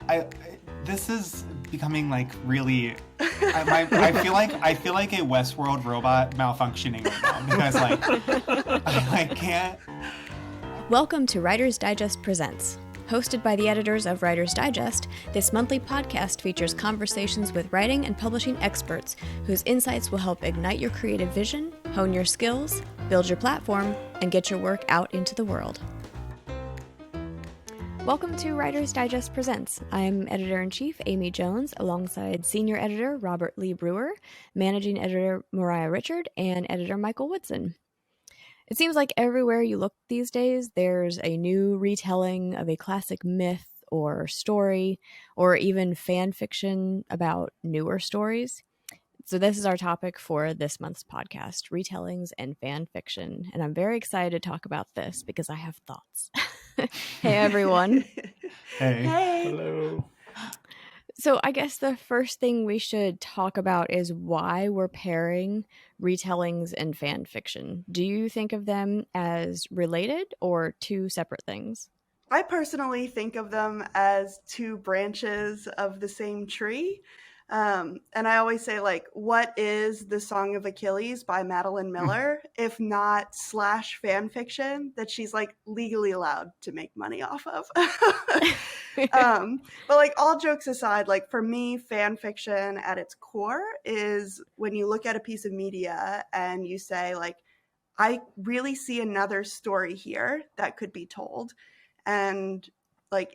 I this is becoming like really. I feel like a Westworld robot malfunctioning right now because I can't. Welcome to Writer's Digest Presents. Hosted by the editors of Writer's Digest, this monthly podcast features conversations with writing and publishing experts whose insights will help ignite your creative vision, hone your skills, build your platform, and get your work out into the world. Welcome to Writer's Digest Presents. I'm Editor-in-Chief Amy Jones, alongside Senior Editor Robert Lee Brewer, Managing Editor Moriah Richard, and Editor Michael Woodson. It seems like everywhere you look these days, there's a new retelling of a classic myth or story, or even fan fiction about newer stories. So this is our topic for this month's podcast, retellings and fan fiction. And I'm very excited to talk about this because I have thoughts. Hey, everyone. Hey. Hello. So I guess the first thing we should talk about is why we're pairing retellings and fan fiction. Do you think of them as related or two separate things? I personally think of them as two branches of the same tree. And I always say, what is The Song of Achilles by Madeline Miller, if not / fan fiction that she's legally allowed to make money off of? But all jokes aside, for me, fan fiction at its core is when you look at a piece of media and you say, I really see another story here that could be told. And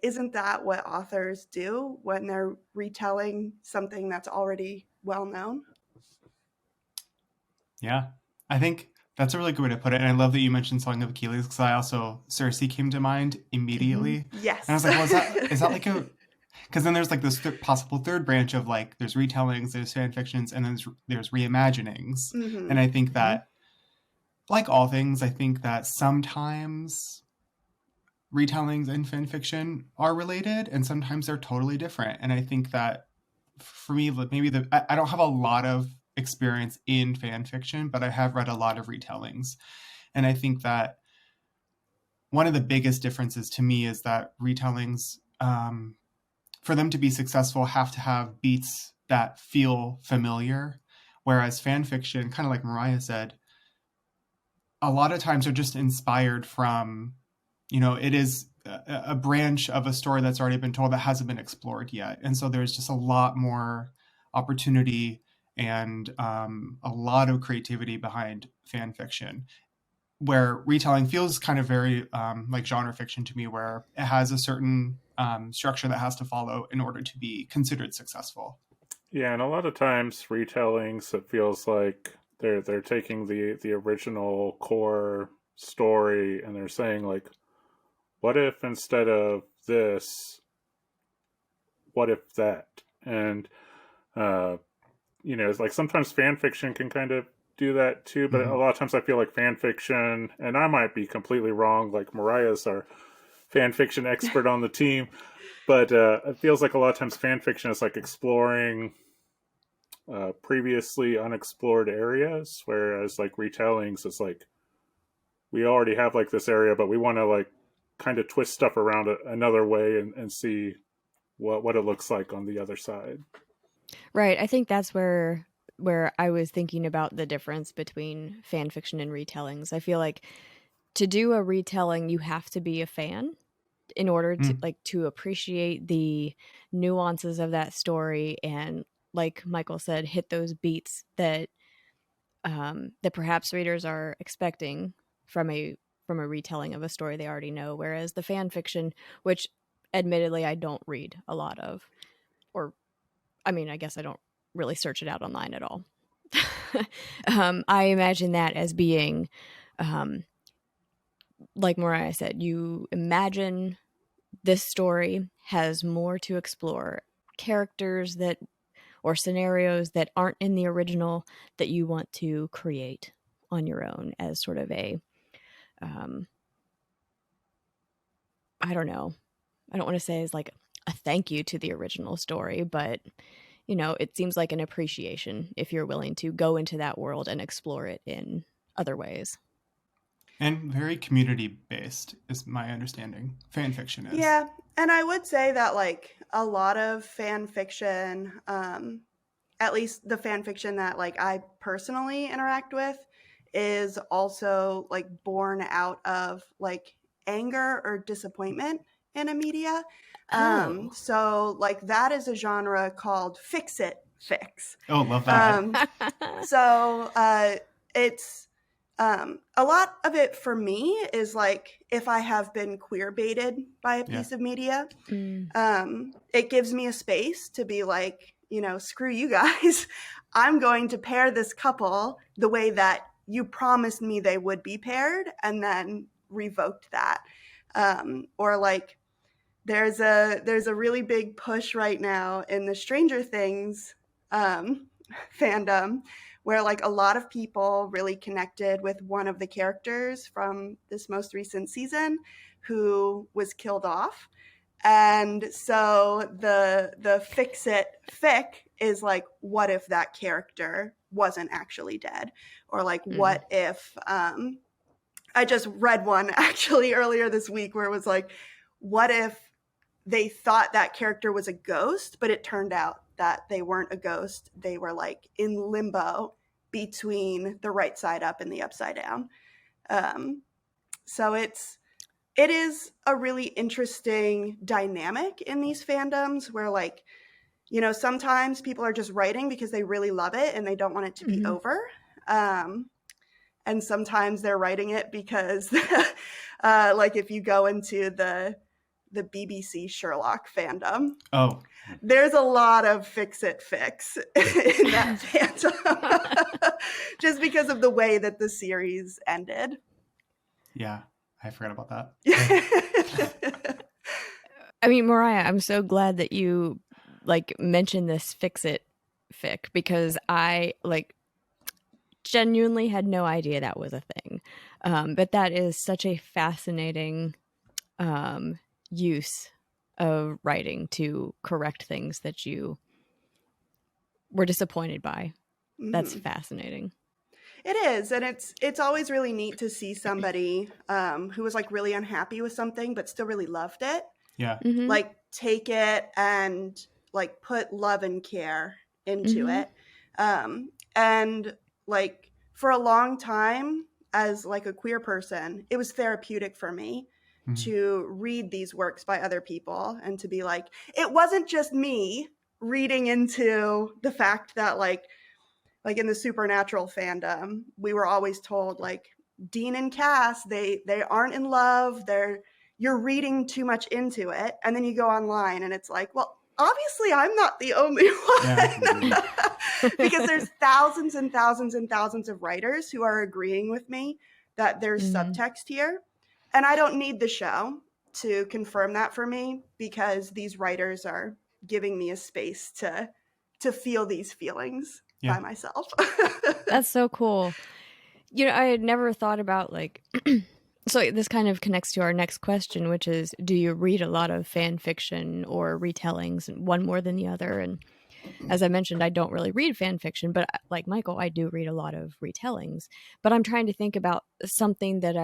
isn't that what authors do when they're retelling something that's already well known? Yeah, I think that's a really good way to put it. And I love that you mentioned Song of Achilles because Circe came to mind immediately. Mm-hmm. Yes. And I was like, well, is that like a... Because then there's this possible third branch of there's retellings, there's fan fictions, and then there's reimaginings. Mm-hmm. And I think that, like all things, I think that sometimes retellings and fan fiction are related and sometimes they're totally different. And I think that for me, maybe I don't have a lot of experience in fan fiction, but I have read a lot of retellings. And I think that one of the biggest differences to me is that retellings, for them to be successful, have to have beats that feel familiar. Whereas fan fiction, kind of like Moriah said, a lot of times are just inspired from, it is a branch of a story that's already been told that hasn't been explored yet. And so there's just a lot more opportunity and a lot of creativity behind fan fiction, where retelling feels kind of very like genre fiction to me, where it has a certain structure that has to follow in order to be considered successful. Yeah, and a lot of times retellings, it feels like they're taking the original core story and they're saying what if instead of this, what if that? And, it's sometimes fan fiction can kind of do that too, but a lot of times I feel like fan fiction, and I might be completely wrong, Mariah's our fan fiction expert on the team, but it feels like a lot of times fan fiction is exploring previously unexplored areas, whereas retellings is we already have this area, but we want to kind of twist stuff around it another way and see what it looks like on the other side. Right. I think that's where I was thinking about the difference between fan fiction and retellings. I feel like to do a retelling, you have to be a fan in order to to appreciate the nuances of that story and, like Michael said, hit those beats that that perhaps readers are expecting from a retelling of a story they already know. Whereas the fan fiction, which admittedly I don't read a lot of, or I guess I don't really search it out online at all. I imagine that as being, like Moriah said, you imagine this story has more to explore, characters or scenarios that aren't in the original that you want to create on your own as sort of a, I don't know. I don't want to say as a thank you to the original story, but it seems like an appreciation if you're willing to go into that world and explore it in other ways. And very community based is my understanding. Fan fiction is. Yeah, And I would say that like a lot of fan fiction, at least the fan fiction that like I personally interact with, is also like born out of like anger or disappointment in a media. Oh. So like that is a genre called fix it fix. Oh, love that. So it's a lot of it for me is like if I have been queer baited by a piece of media, it gives me a space to be like, you know, screw you guys. I'm going to pair this couple the way that you promised me they would be paired, and then revoked that. Or like there's a really big push right now in the Stranger Things fandom where like a lot of people really connected with one of the characters from this most recent season who was killed off. And so the fix it fic is like, what if that character wasn't actually dead? Or like, what if I just read one actually earlier this week where it was like, what if they thought that character was a ghost, but it turned out that they weren't a ghost. They were like in limbo between the right side up and the upside down. So it is a really interesting dynamic in these fandoms where like, you know, sometimes people are just writing because they really love it and they don't want it to be over. And sometimes they're writing it because like if you go into the BBC Sherlock fandom. Oh. There's a lot of fix it fix in that fandom. Just because of the way that the series ended. Yeah, I forgot about that. I mean, Moriah, I'm so glad that you like mentioned this fix it fic because I like genuinely had no idea that was a thing. But that is such a fascinating use of writing to correct things that you were disappointed by. That's fascinating. It is, and it's always really neat to see somebody who was like really unhappy with something but still really loved it. Yeah. Like take it and like put love and care into it. And like for a long time as like a queer person, it was therapeutic for me to read these works by other people and to be like, it wasn't just me reading into the fact that like in the supernatural fandom, we were always told like Dean and Cass, they aren't in love. You're reading too much into it. And then you go online and it's like, well, obviously I'm not the only one. Yeah. Because there's thousands and thousands and thousands of writers who are agreeing with me that there's subtext here. And I don't need the show to confirm that for me because these writers are giving me a space to feel these feelings by myself. That's so cool. You know, I had never thought about like, so this kind of connects to our next question, which is, do you read a lot of fan fiction or retellings, one more than the other? And as I mentioned, I don't really read fan fiction, but like Michael, I do read a lot of retellings. But I'm trying to think about something that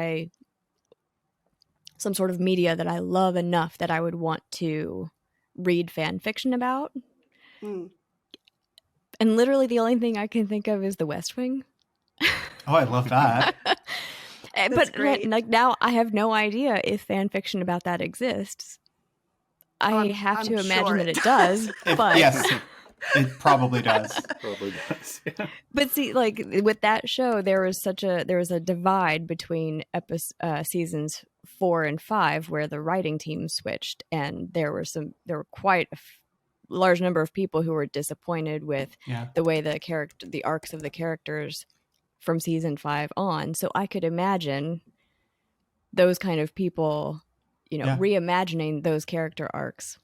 some sort of media that I love enough that I would want to read fan fiction about. And literally the only thing I can think of is The West Wing. Oh, I love that. But like now I have no idea if fan fiction about that exists. I have to imagine that it does. But yes, it probably does. Probably does. Yeah. But see, like with that show, there was a divide between seasons 4 and 5 where the writing team switched, and there were quite a large number of people who were disappointed with the way the arcs of the characters from season 5 on. So I could imagine those kind of people, you know, reimagining those character arcs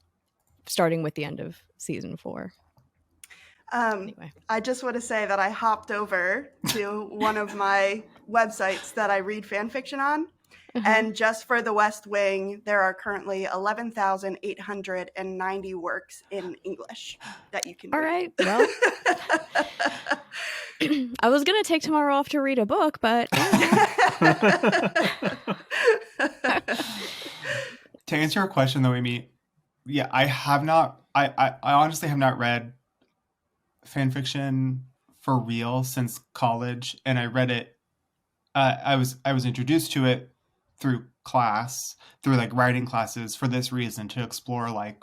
starting with the end of season 4. Anyway. I just want to say that I hopped over to one of my websites that I read fan fiction on. And just for The West Wing, there are currently 11,890 works in English that you can read. All right. Well, I was going to take tomorrow off to read a book, but... To answer your question, though, Amy, Yeah, I have not. I honestly have not read fan fiction for real since college, and I read it. I was introduced to it through class, through like writing classes, for this reason, to explore like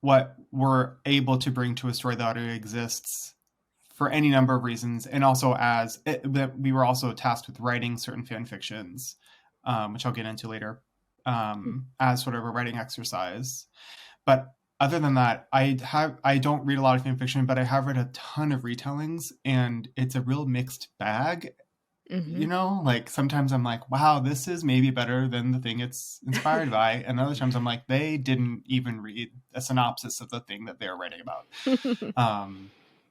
what we're able to bring to a story that already exists for any number of reasons, and also we were also tasked with writing certain fan fictions, which I'll get into later, as sort of a writing exercise. But other than that, I don't read a lot of fan fiction, but I have read a ton of retellings, and it's a real mixed bag. You know, like sometimes I'm like, wow, this is maybe better than the thing it's inspired by, and other times I'm like, they didn't even read a synopsis of the thing that they're writing about.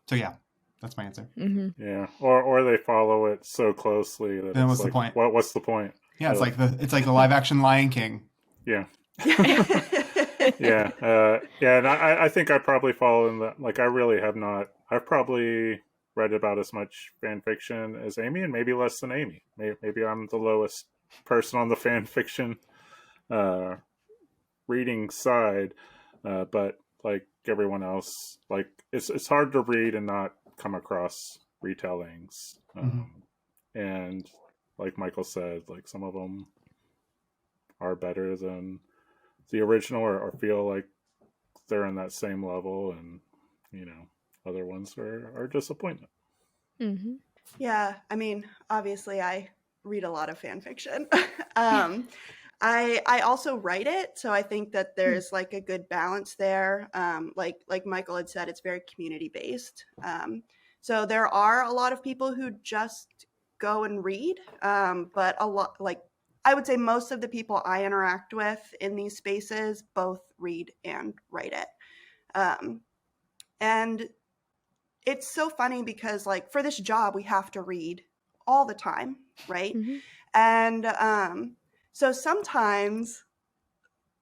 So yeah, that's my answer. Yeah, or they follow it so closely that Then it's what's the like, point? what's the point? Yeah, it's like the live action Lion King. Yeah. Yeah, and I think I probably fall in the, like, I really have not. I've probably read about as much fan fiction as Amy, and maybe less than Amy. Maybe I'm the lowest person on the fan fiction reading side, but like everyone else, like it's hard to read and not come across retellings, and like Michael said, like some of them are better than the original, or feel like they're in that same level, and other ones are disappointment. Yeah, I mean, obviously I read a lot of fan fiction. I also write it, so I think that there's like a good balance there. Like Michael had said, it's very community based. So there are a lot of people who just go and read, but a lot, like I would say most of the people I interact with in these spaces both read and write it. And it's so funny because like for this job we have to read all the time, right? And so sometimes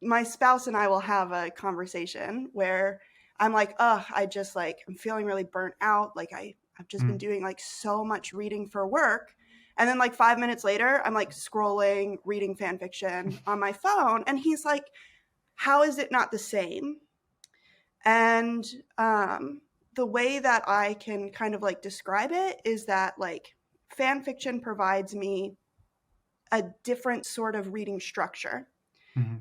my spouse and I will have a conversation where I'm like, I just like I'm feeling really burnt out, like I've just been doing like so much reading for work, and then like 5 minutes later I'm like scrolling reading fan fiction on my phone, and he's like, how is it not the same? And the way that I can kind of like describe it is that like fan fiction provides me a different sort of reading structure,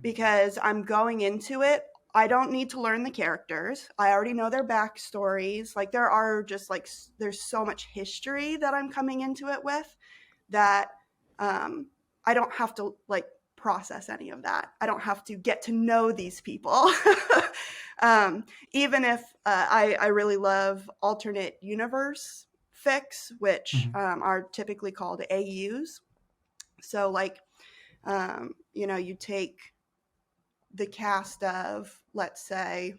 because I'm going into it. I don't need to learn the characters. I already know their backstories. Like there are just like, there's so much history that I'm coming into it with that I don't have to like process any of that. I don't have to get to know these people. Even if I really love alternate universe fics, which are typically called AUs. So like, you take the cast of, let's say,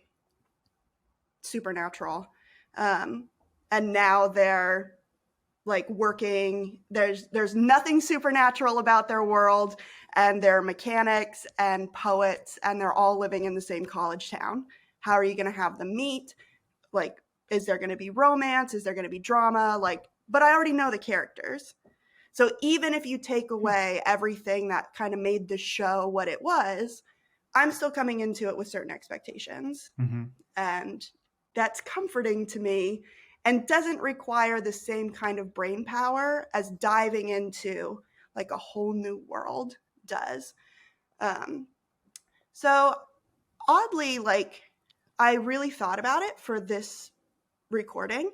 Supernatural, and now they're like working, there's nothing supernatural about their world, and they're mechanics and poets, and they're all living in the same college town. How are you going to have them meet? Like, is there going to be romance? Is there going to be drama? Like, but I already know the characters. So even if you take away everything that kind of made the show what it was, I'm still coming into it with certain expectations. And that's comforting to me and doesn't require the same kind of brain power as diving into like a whole new world does. So oddly, like I really thought about it for this recording.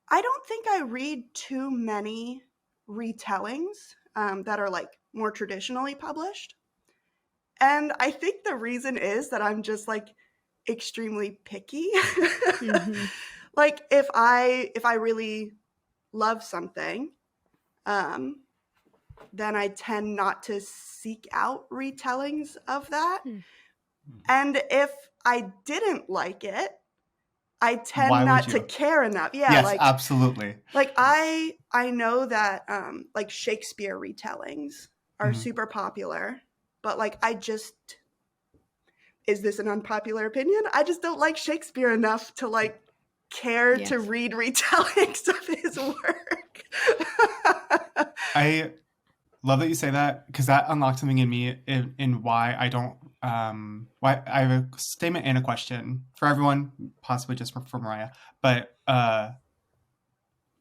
I don't think I read too many retellings that are like more traditionally published. And I think the reason is that I'm just like extremely picky. Like if I really love something, then I tend not to seek out retellings of that. And if I didn't like it, I tend not to care enough. Yeah, yes, like absolutely. Like I know that like Shakespeare retellings are super popular, but like is this an unpopular opinion? I just don't like Shakespeare enough to like care to read retellings of his work. I love that you say that, because that unlocked something in me in why I don't I have a statement and a question for everyone, possibly just for Moriah. But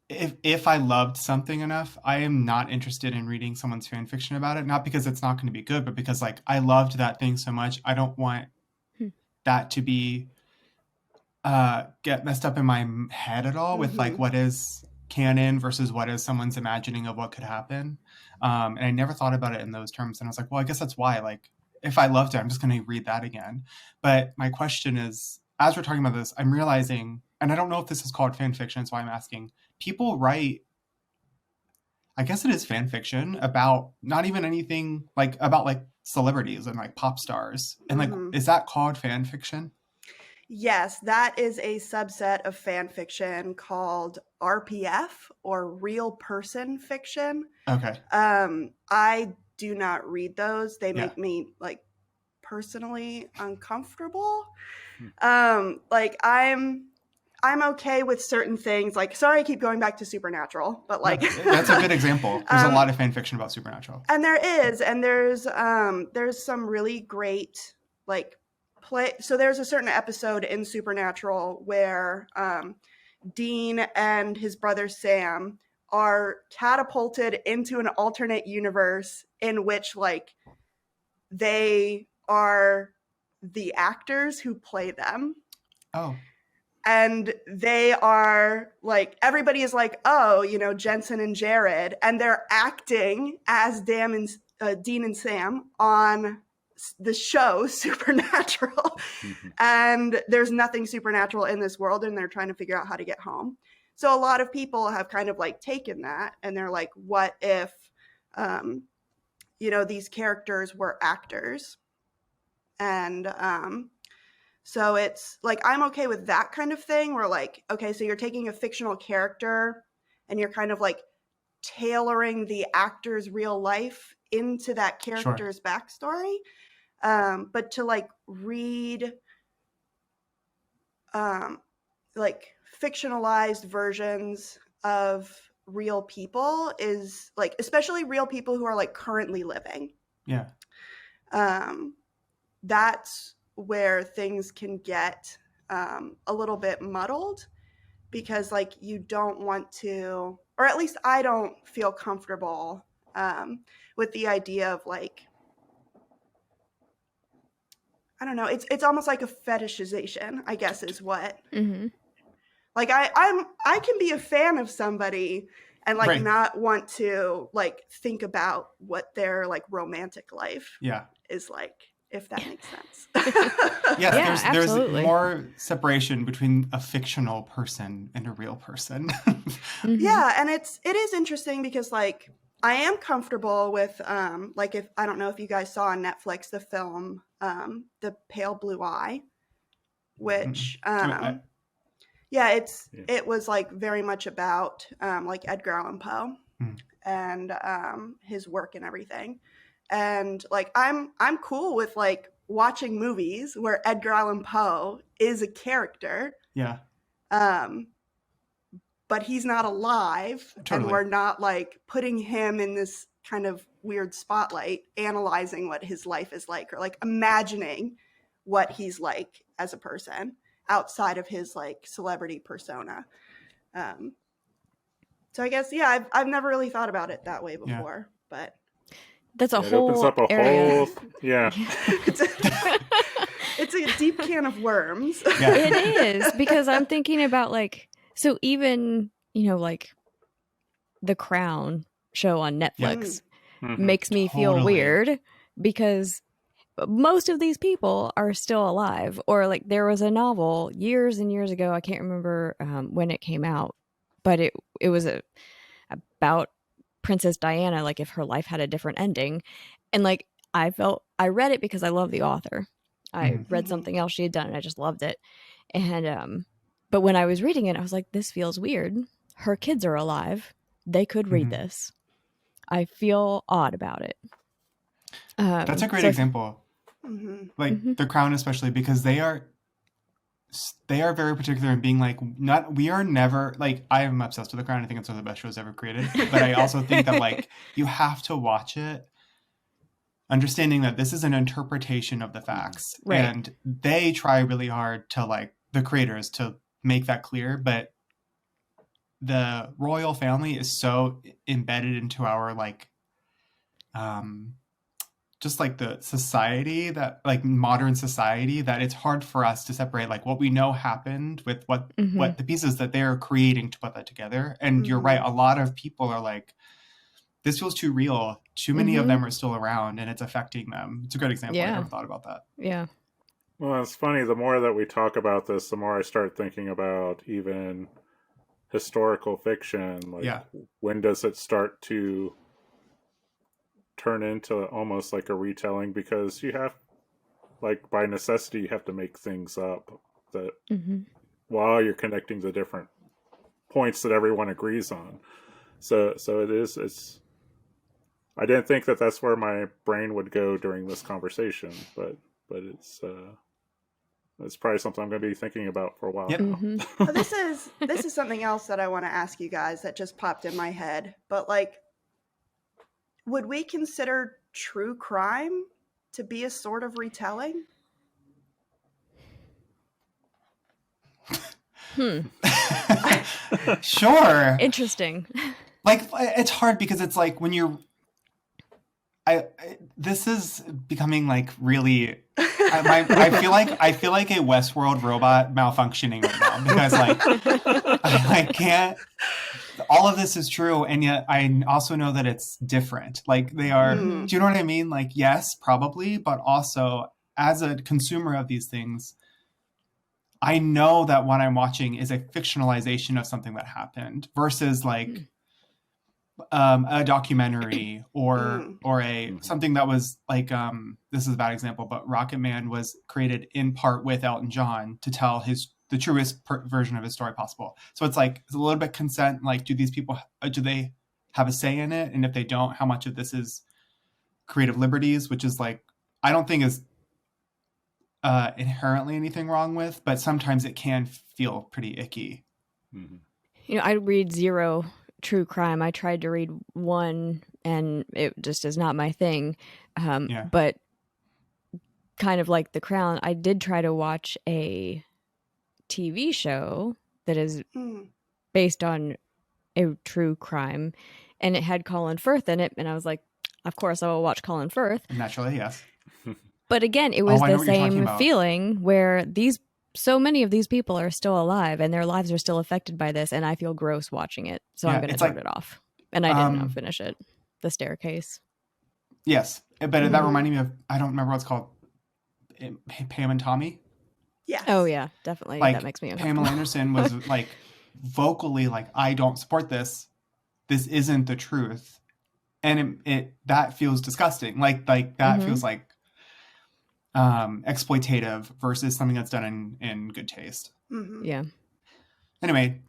if I loved something enough, I am not interested in reading someone's fan fiction about it. Not because it's not going to be good, but because like I loved that thing so much, I don't want that to be get messed up in my head at all with like what is canon versus what is someone's imagining of what could happen. And I never thought about it in those terms. And I was like, well, I guess that's why, like, if I loved it, I'm just going to read that again. But my question is, as we're talking about this, I'm realizing, and I don't know if this is called fan fiction, so I'm asking, people write, I guess it is fan fiction about not even anything like about like celebrities and like pop stars. And like, is that called fan fiction? Yes, that is a subset of fan fiction called RPF, or real person fiction. Okay. I do not read those. They make me like personally uncomfortable. Like I'm okay with certain things. Like, sorry, I keep going back to Supernatural, but like that's a good example. There's a lot of fan fiction about Supernatural, and there's some really great like play. So there's a certain episode in Supernatural where Dean and his brother Sam are catapulted into an alternate universe in which like they are the actors who play them. Oh. And they are like, everybody is like, oh, you know, Jensen and Jared, and they're acting as Dean and Sam on the show Supernatural. And there's nothing supernatural in this world, and they're trying to figure out how to get home. So a lot of people have kind of like taken that, and they're like, what if, you know, these characters were actors? And so it's like, I'm okay with that kind of thing where like, okay, so you're taking a fictional character and you're kind of like tailoring the actor's real life into that character's backstory. But to like read like fictionalized versions of real people is like, especially real people who are like currently living. Yeah. That's where things can get a little bit muddled, because like you don't want to, or at least I don't feel comfortable with the idea of like, I don't know, it's almost like a fetishization, I guess is what. Like I can be a fan of somebody and like not want to like think about what their like romantic life is like, if that makes sense. Yes, there's more separation between a fictional person and a real person. Yeah, and it is interesting because like I am comfortable with like, if I don't know if you guys saw on Netflix the film The Pale Blue Eye, which it was like very much about like Edgar Allan Poe and his work and everything. And like I'm cool with like watching movies where Edgar Allan Poe is a character. Yeah. But he's not alive. Totally. And we're not like putting him in this kind of weird spotlight, analyzing what his life is like, or like imagining what he's like as a person outside of his like celebrity persona. So I guess, I've never really thought about it that way before, but that's a it whole opens up a area. whole it's a deep can of worms. It is, because I'm thinking about like, so even, you know, like the Crown show on Netflix makes me feel weird because most of these people are still alive. Or like there was a novel years and years ago, I can't remember when it came out, but it was about Princess Diana, like if her life had a different ending. And like I read it because I love the author. I read something else she had done and I just loved it. And but when I was reading it, I was like, this feels weird. Her kids are alive. They could read this. I feel odd about it. That's a great example. Like The Crown, especially because they are very particular in being like, we are never like, I am obsessed with The Crown. I think it's one of the best shows ever created. But I also think that like you have to watch it understanding that this is an interpretation of the facts. Right. And they try really hard to, like, the creators to make that clear, but the royal family is so embedded into our, like, just like the society, that, like, modern society, that it's hard for us to separate, like, what we know happened with what the pieces that they're creating to put that together. And you're right, a lot of people are like, this feels too real. Too many of them are still around, and it's affecting them. It's a good example. I never thought about that. Yeah. Well, it's funny. The more that we talk about this, the more I start thinking about even historical fiction. Like, when does it start to turn into almost like a retelling? Because you have, like, by necessity, you have to make things up that while you're connecting the different points that everyone agrees on. So it's. I didn't think that that's where my brain would go during this conversation, but it's probably something I'm going to be thinking about for a while now. Well, this is something else that I want to ask you guys that just popped in my head. But, like, would we consider true crime to be a sort of retelling? Sure. Interesting. Like, it's hard because it's like when you're this is becoming, like, really I feel like a Westworld robot malfunctioning right now, because, like, I can't, all of this is true, and yet I also know that it's different. Like, they are, do you know what I mean? Like, yes, probably, but also as a consumer of these things, I know that what I'm watching is a fictionalization of something that happened versus, like, a documentary or a something that was like, this is a bad example, but Rocket Man was created in part with Elton John to tell the truest version of his story possible. So it's like, it's a little bit consent. Like, do these people, do they have a say in it? And if they don't, how much of this is creative liberties, which is, like, I don't think is inherently anything wrong with, but sometimes it can feel pretty icky. You know, I read zero true crime. I tried to read one, and it just is not my thing. But kind of like The Crown, I did try to watch a TV show that is based on a true crime, and it had Colin Firth in it, and I was like, of course I will watch Colin Firth. Naturally, yes. But again, it was the same feeling where so many of these people are still alive and their lives are still affected by this, and I feel gross watching it. So I'm going to turn it off. And I didn't finish it. The Staircase. Yes. But that reminded me of, I don't remember what it's called, Pam and Tommy? Yes. Oh, yeah, definitely. Like, that makes me uncomfortable. Pamela Anderson was, like, vocally like, I don't support this. This isn't the truth. And that feels disgusting. Like that feels like exploitative versus something that's done in good taste. Yeah. Anyway,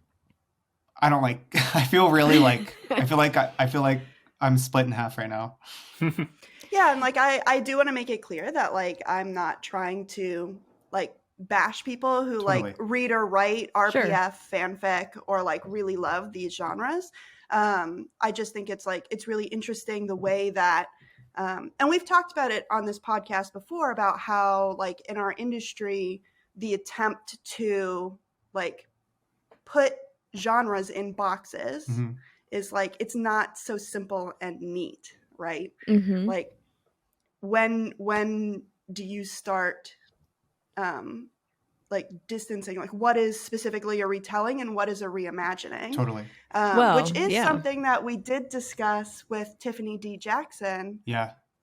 I don't like, I feel really like, I feel like I'm split in half right now. Yeah. And, like, I do want to make it clear that, like, I'm not trying to, like, bash people who like read or write RPF fanfic or, like, really love these genres. I just think it's, like, it's really interesting the way that, and we've talked about it on this podcast before about how, like, in our industry, the attempt to, like, put genres in boxes is, like, it's not so simple and neat, right? Like, when do you start, like, distancing, like, what is specifically a retelling and what is a reimagining? Totally. Which is something that we did discuss with Tiffany D. Jackson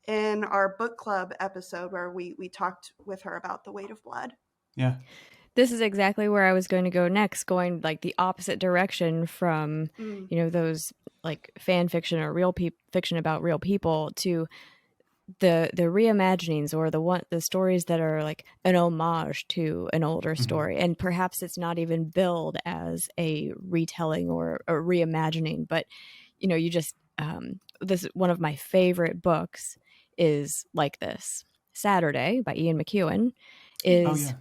in our book club episode where we talked with her about The Weight of Blood. Yeah. This is exactly where I was going to go next, going, like, the opposite direction from, you know, those, like, fan fiction or real fiction about real people to the reimaginings or the stories that are, like, an homage to an older story, and perhaps it's not even billed as a retelling or a reimagining, but, you know, you just this one of my favorite books is like this. Saturday by Ian McEwan is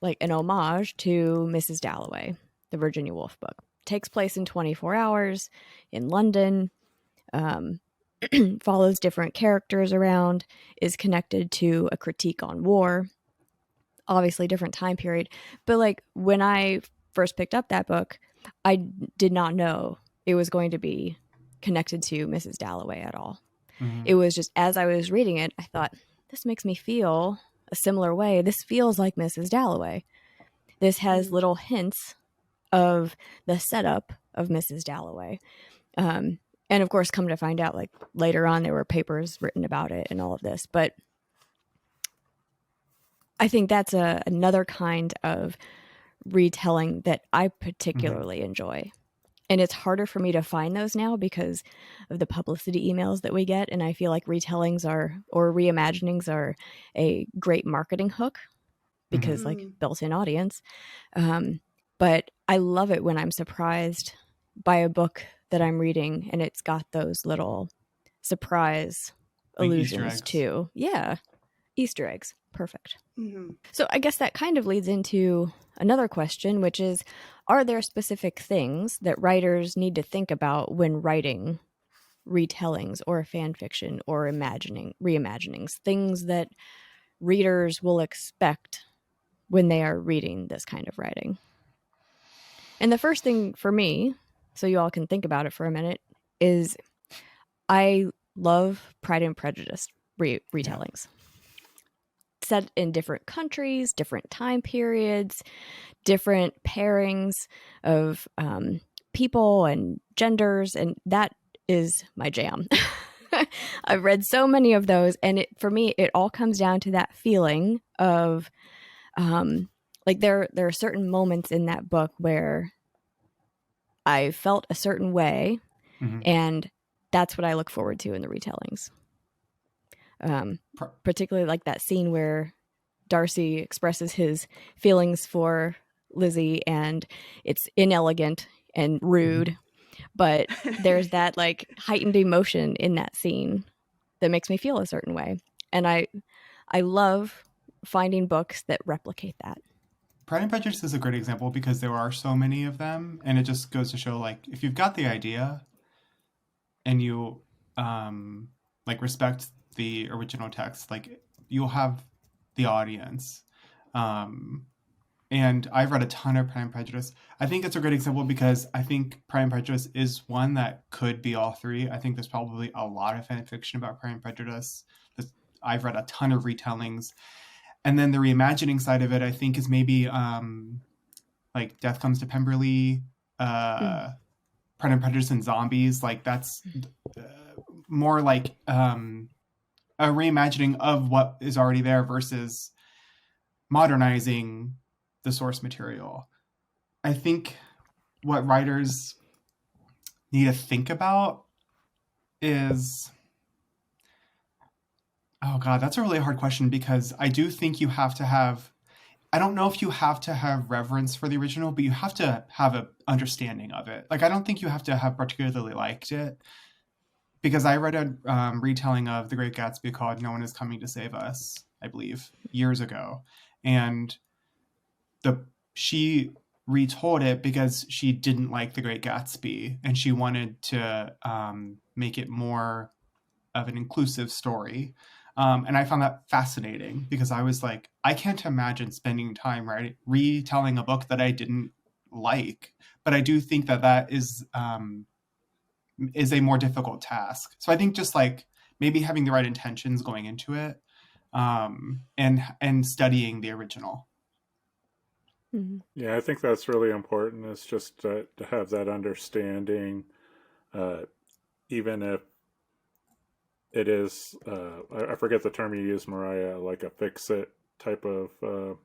like an homage to Mrs. Dalloway, the Virginia Woolf book. Takes place in 24 hours in London. follows different characters around, is connected to a critique on war, obviously different time period. But like when I first picked up that book, I did not know it was going to be connected to Mrs. Dalloway at all. Mm-hmm. It was just as I was reading it, I thought, this makes me feel a similar way. This feels like Mrs. Dalloway. This has little hints of the setup of Mrs. Dalloway. And of course, come to find out, like later on, there were papers written about it and all of this. But I think that's another kind of retelling that I particularly enjoy. And it's harder for me to find those now because of the publicity emails that we get. And I feel like retellings or reimaginings are a great marketing hook because like built-in audience. But I love it when I'm surprised by a book that I'm reading and it's got those little surprise Like allusions too. Yeah. Easter eggs. Perfect. Mm-hmm. So I guess that kind of leads into another question, which is, are there specific things that writers need to think about when writing retellings or fan fiction or reimaginings, things that readers will expect when they are reading this kind of writing? And the first thing for me, so you all can think about it for a minute, is I love Pride and Prejudice retellings. Set in different countries, different time periods, different pairings of people and genders, and that is my jam. I've read so many of those, and for me, it all comes down to that feeling of like there are certain moments in that book where I felt a certain way, and that's what I look forward to in the retellings. Particularly like that scene where Darcy expresses his feelings for Lizzie and it's inelegant and rude, but there's that like heightened emotion in that scene that makes me feel a certain way. And I love finding books that replicate that. Pride and Prejudice is a great example because there are so many of them, and it just goes to show, like, if you've got the idea and you like respect the original text, like you'll have the audience. And I've read a ton of Pride and Prejudice. I think it's a great example because I think Pride and Prejudice is one that could be all three. I think there's probably a lot of fan fiction about Pride and Prejudice. I've read a ton of retellings. And then the reimagining side of it, I think, is maybe like Death Comes to Pemberley, Pride and Prejudice and Zombies. Like that's more like a reimagining of what is already there versus modernizing the source material. I think what writers need to think about is, oh God, that's a really hard question because I do think you have to have, I don't know if you have to have reverence for the original, but you have to have an understanding of it. Like, I don't think you have to have particularly liked it, because I read a retelling of The Great Gatsby called No One Is Coming to Save Us, I believe, years ago. And she retold it because she didn't like The Great Gatsby and she wanted to make it more of an inclusive story. And I found that fascinating because I was like, I can't imagine spending time retelling a book that I didn't like. But I do think that is a more difficult task. So I think just like maybe having the right intentions going into it, and studying the original. Yeah, I think that's really important. It's just to have that understanding, even if it is, I forget the term you use, Moriah, like a fix-it type of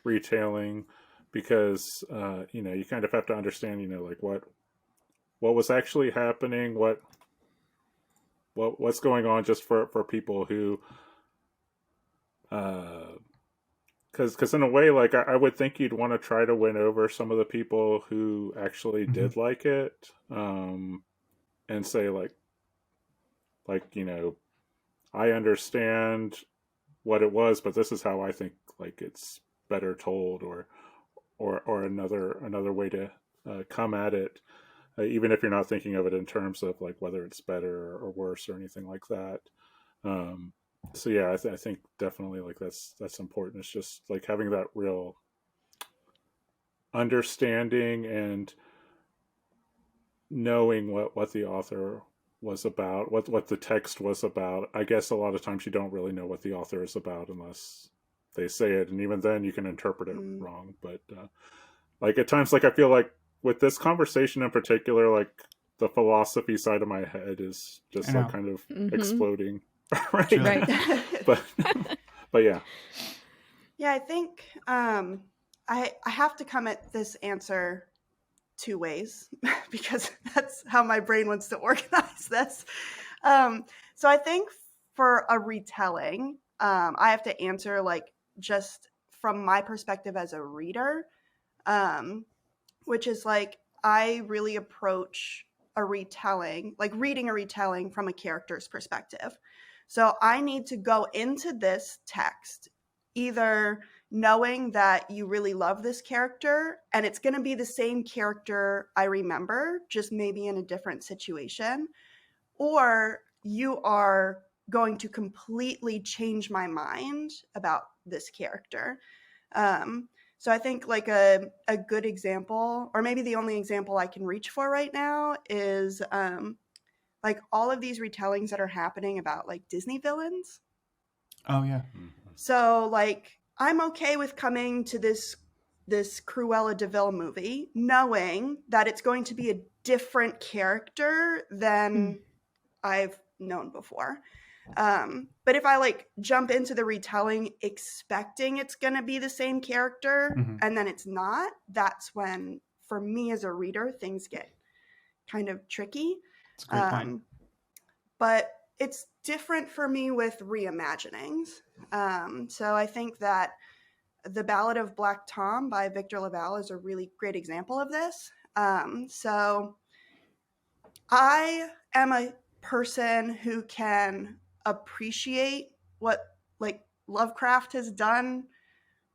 retailing, because you kind of have to understand, like what was actually happening, what's going on, just for people who. Because in a way, like I would think you'd want to try to win over some of the people who actually did like it, and say like I understand what it was, but this is how I think like it's better told, or another way to come at it. even if you're not thinking of it in terms of like whether it's better or worse or anything like that. Um, so yeah, I think definitely like that's important. It's just like having that real understanding and knowing what the author was about, what the text was about. I guess a lot of times you don't really know what the author is about unless they say it, and even then you can interpret it wrong. But like at times, like I feel like with this conversation in particular, like the philosophy side of my head is just like kind of exploding right Sure. now. Right. but yeah. Yeah, I think I have to come at this answer two ways because that's how my brain wants to organize this. So I think for a retelling, I have to answer like just from my perspective as a reader, which is like I really approach a retelling, like reading a retelling from a character's perspective. So I need to go into this text either knowing that you really love this character and it's going to be the same character I remember, just maybe in a different situation, or you are going to completely change my mind about this character. So I think like a good example, or maybe the only example I can reach for right now is like all of these retellings that are happening about like Disney villains. Oh yeah. So like I'm okay with coming to this Cruella de Vil movie knowing that it's going to be a different character than I've known before. But if I like jump into the retelling expecting it's going to be the same character and then it's not, that's when for me as a reader things get kind of tricky. That's a great point. But it's different for me with reimaginings. So I think that The Ballad of Black Tom by Victor LaValle is a really great example of this. So I am a person who can appreciate what like Lovecraft has done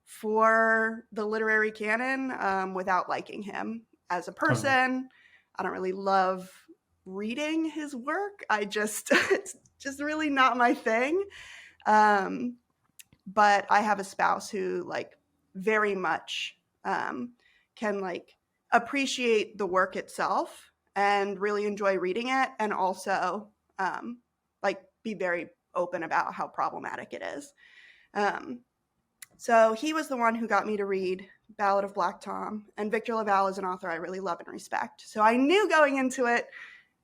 for the literary canon without liking him as a person. Totally. I don't really love reading his work. It's just really not my thing. But I have a spouse who like very much can like appreciate the work itself and really enjoy reading it, and also like be very open about how problematic it is. So he was the one who got me to read Ballad of Black Tom, and Victor LaValle is an author I really love and respect. So I knew going into it,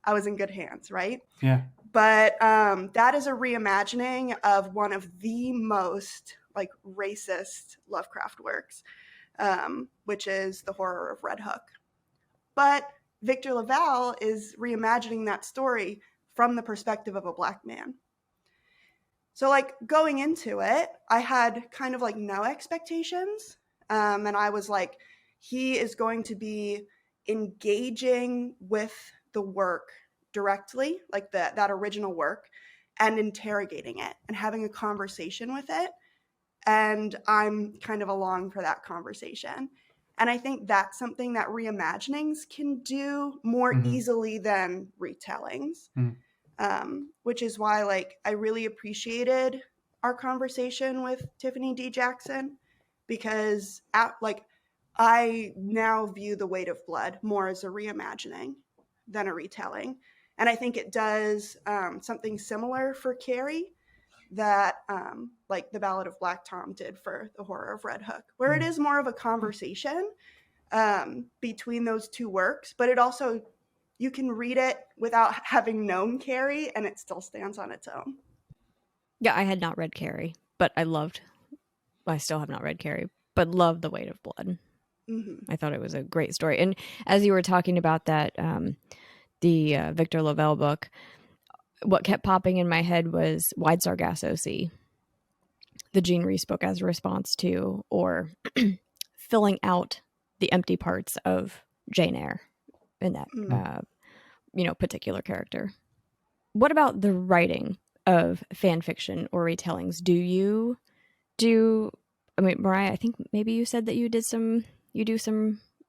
I was in good hands, right? Yeah. But that is a reimagining of one of the most like racist Lovecraft works, which is The Horror of Red Hook. But Victor LaValle is reimagining that story from the perspective of a Black man. So like going into it, I had kind of like no expectations. And I was like, he is going to be engaging with the work directly, like that original work, and interrogating it and having a conversation with it. And I'm kind of along for that conversation. And I think that's something that reimaginings can do more easily than retellings, which is why like I really appreciated our conversation with Tiffany D. Jackson, because I now view The Weight of Blood more as a reimagining than a retelling. And I think it does something similar for Carrie that like The Ballad of Black Tom did for The Horror of Red Hook, where it is more of a conversation between those two works, but it also, you can read it without having known Carrie and it still stands on its own. Yeah, I had not read Carrie, but I still have not read Carrie, but love The Weight of Blood. I thought it was a great story. And as you were talking about that, the Victor LaValle book, what kept popping in my head was Wide Sargasso Sea, the Jean Rhys book, as a response to, or filling out the empty parts of Jane Eyre in that, particular character. What about the writing of fan fiction or retellings? I mean, Moriah, I think maybe you said that you do some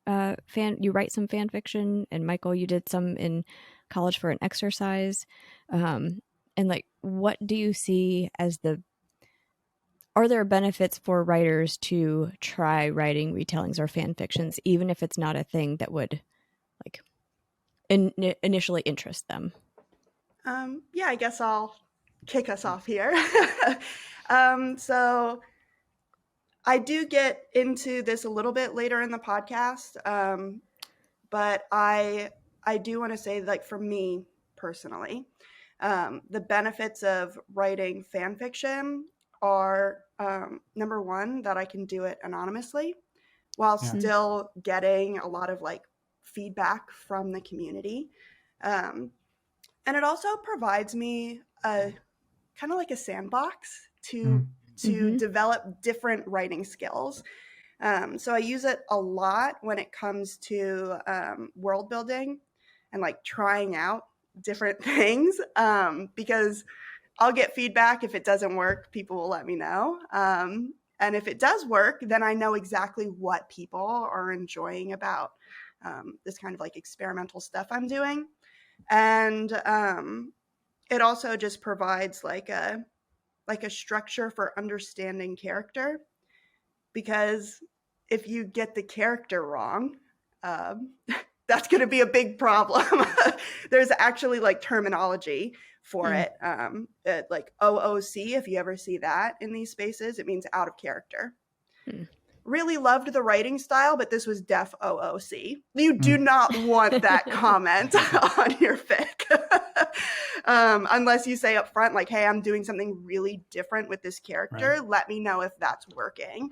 you write some fan fiction, and Michael, you did some in college for an exercise. And like, what do you see as are there benefits for writers to try writing retellings or fan fictions, even if it's not a thing that would like initially interest them? Yeah, I guess I'll kick us off here. So I do get into this a little bit later in the podcast, but I do want to say, like, for me personally, the benefits of writing fan fiction are, number one, that I can do it anonymously while Yeah. still getting a lot of like feedback from the community. And it also provides me a kind of like a sandbox to develop different writing skills. So I use it a lot when it comes to world building and like trying out different things, because I'll get feedback. If it doesn't work, people will let me know. And if it does work, then I know exactly what people are enjoying about this kind of like experimental stuff I'm doing. And it also just provides like a structure for understanding character, because if you get the character wrong, that's going to be a big problem. There's actually like terminology for it, like OOC. If you ever see that in these spaces, it means out of character. Really loved the writing style, but this was def OOC. You do not want that comment on your fic. Unless you say up front, like, hey, I'm doing something really different with this character. Right. Let me know if that's working.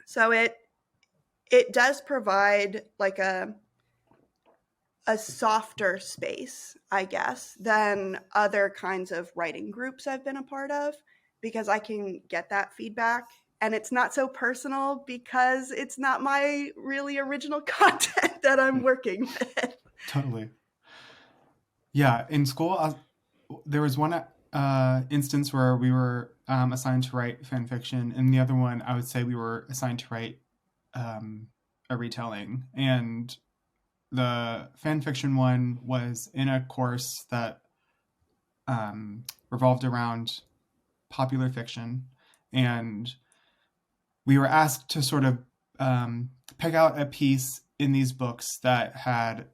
So it does provide like a softer space, I guess, than other kinds of writing groups I've been a part of, because I can get that feedback. And it's not so personal because it's not my really original content that I'm working with. Totally. Yeah, in school, there was one instance where we were assigned to write fan fiction, and the other one, I would say we were assigned to write a retelling. And the fan fiction one was in a course that revolved around popular fiction, and we were asked to sort of pick out a piece in these books that had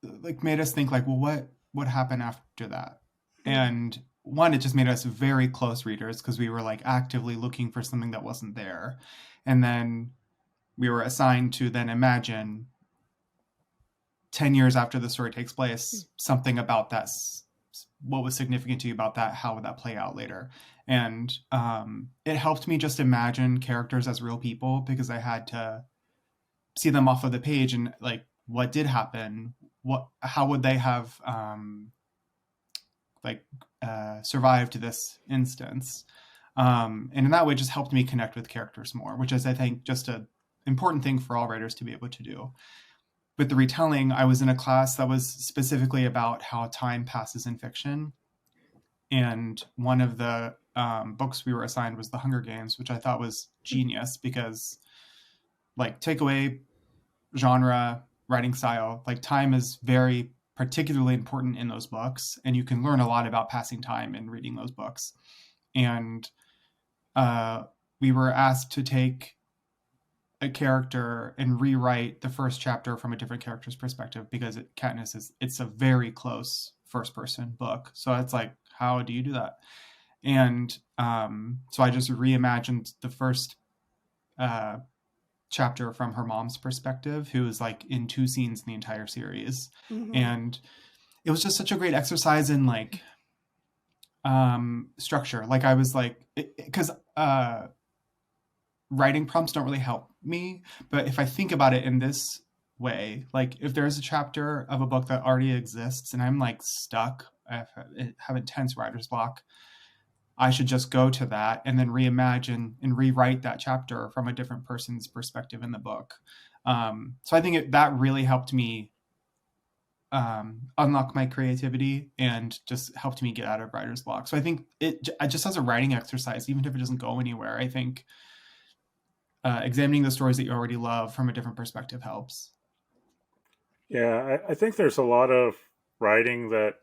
like made us think like, well, what happened after that? And one, it just made us very close readers because we were like actively looking for something that wasn't there. And then we were assigned to then imagine 10 years after the story takes place, something about that, what was significant to you about that, how would that play out later? And it helped me just imagine characters as real people, because I had to see them off of the page and like, what did happen? How would they have survived this instance? And in that way, it just helped me connect with characters more, which is, I think, just an important thing for all writers to be able to do. With the retelling, I was in a class that was specifically about how time passes in fiction. And one of the books we were assigned was The Hunger Games, which I thought was genius because, like, take away genre, writing style, like time is very particularly important in those books. And you can learn a lot about passing time in reading those books. And we were asked to take a character and rewrite the first chapter from a different character's perspective, because Katniss it's a very close first person book. So it's like, how do you do that? And so I just reimagined the first chapter from her mom's perspective, who is like in 2 scenes in the entire series. And it was just such a great exercise in like structure. Like I was like, because writing prompts don't really help me, but if I think about it in this way, like if there's a chapter of a book that already exists and I'm like stuck, I have intense writer's block, I should just go to that and then reimagine and rewrite that chapter from a different person's perspective in the book. So I think that really helped me unlock my creativity and just helped me get out of writer's block. So I think it just as a writing exercise, even if it doesn't go anywhere, I think examining the stories that you already love from a different perspective helps. Yeah, I think there's a lot of writing that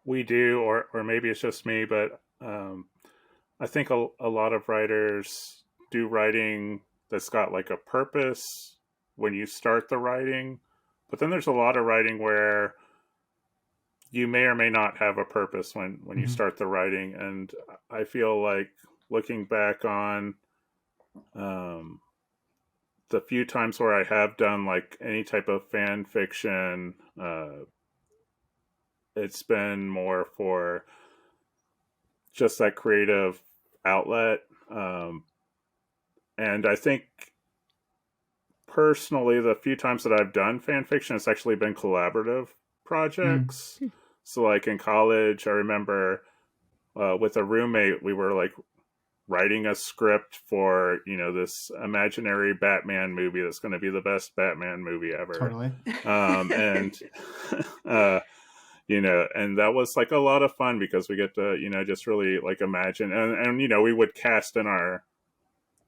we do, or maybe it's just me, but I think a lot of writers do writing that's got like a purpose when you start the writing, but then there's a lot of writing where you may or may not have a purpose when you start the writing. And I feel like looking back on the few times where I have done like any type of fan fiction, it's been more for just that creative outlet. And I think personally, the few times that I've done fan fiction, it's actually been collaborative projects. So like in college, I remember with a roommate, we were like writing a script for, this imaginary Batman movie that's going to be the best Batman movie ever. Totally. And and that was like a lot of fun because we get to just really like imagine, and we would cast in our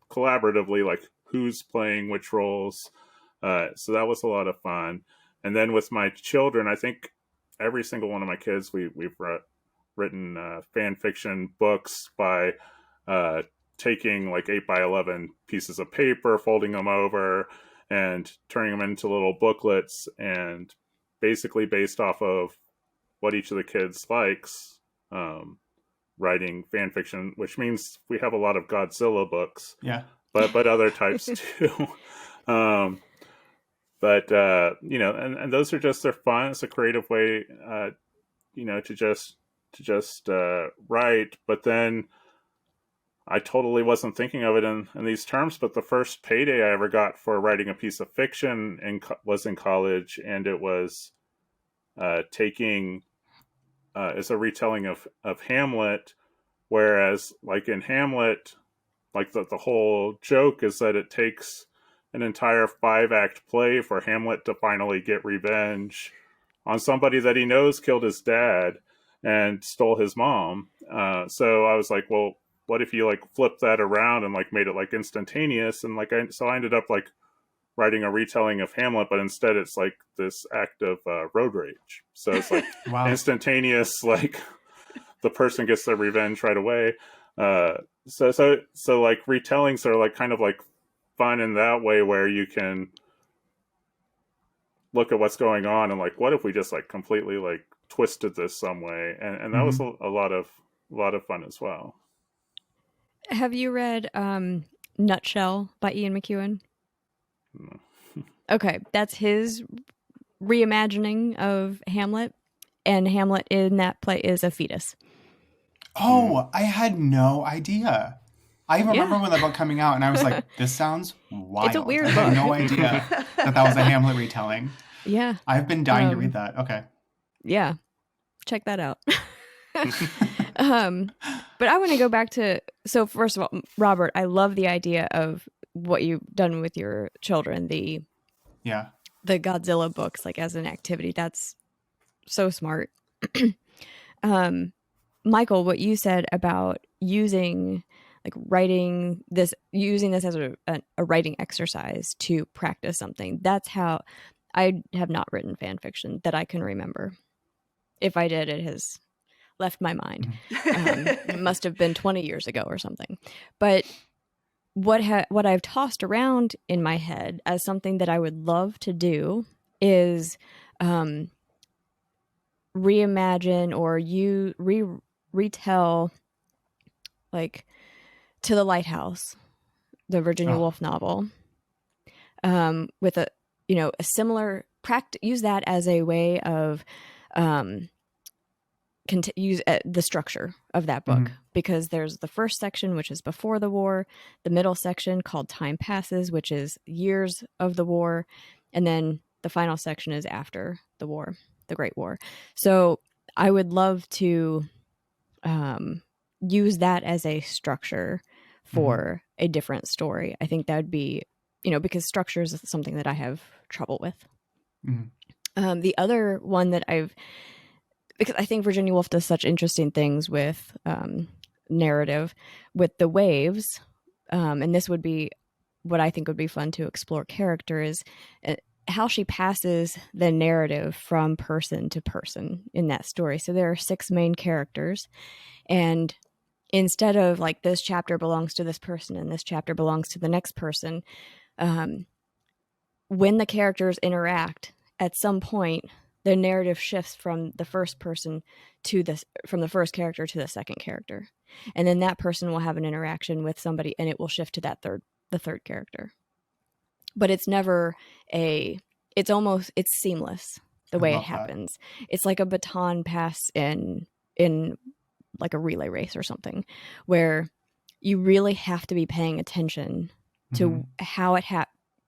collaboratively like who's playing which roles, so that was a lot of fun. And then with my children, I think every single one of my kids, we've written fan fiction books by taking like 8x11 pieces of paper, folding them over, and turning them into little booklets, and basically based off of what each of the kids likes, writing fan fiction, which means we have a lot of Godzilla books, but other types too. But and those are just, they're fun. It's a creative way, to just write. But then I totally wasn't thinking of it in these terms. But the first payday I ever got for writing a piece of fiction was in college, and it was taking is a retelling of Hamlet. Whereas, like in Hamlet, like the whole joke is that it takes an entire 5-act play for Hamlet to finally get revenge on somebody that he knows killed his dad and stole his mom. So I was like, well, what if you like flip that around and like made it like instantaneous? And like, so I ended up like writing a retelling of Hamlet, but instead it's like this act of road rage. So it's like instantaneous, like the person gets their revenge right away. So like retellings are like kind of like fun in that way, where you can look at what's going on and like, what if we just like completely like twisted this some way? And that was a lot of fun as well. Have you read Nutshell by Ian McEwan? No. Okay, that's his reimagining of Hamlet, and Hamlet in that play is a fetus. Oh, I had no idea. I remember when the book coming out, and I was like, this sounds wild. It's a weird I book. had no idea that was a Hamlet retelling. Yeah. I've been dying to read that. Okay. Yeah. Check that out. But I want to go back to, so first of all, Robert, I love the idea of what you've done with your children, the Godzilla books, like as an activity. That's so smart. Michael, what you said about using this as a writing exercise to practice something. That's how I have not written fan fiction that I can remember. If I did, it has left my mind. It must have been 20 years ago or something. But what I've tossed around in my head as something that I would love to do is reimagine or retell, like, To the Lighthouse, the Virginia Woolf novel, with a similar use that as a way of use the structure of that book, because there's the first section, which is before the war, the middle section called Time Passes, which is years of the war, and then the final section is after the war, the Great War. So I would love to use that as a structure for a different story. I think that would be, because structure is something that I have trouble with. The other one that because I think Virginia Woolf does such interesting things with narrative, with the waves, and this would be what I think would be fun to explore character is how she passes the narrative from person to person in that story. So there are 6 main characters, and instead of like this chapter belongs to this person and this chapter belongs to the next person, when the characters interact, at some point the narrative shifts from the first person to this, from the first character to the second character, and then that person will have an interaction with somebody and it will shift to the third character. But it's never it's seamless the I way it love that. happens. It's like a baton pass in like a relay race or something, where you really have to be paying attention to how it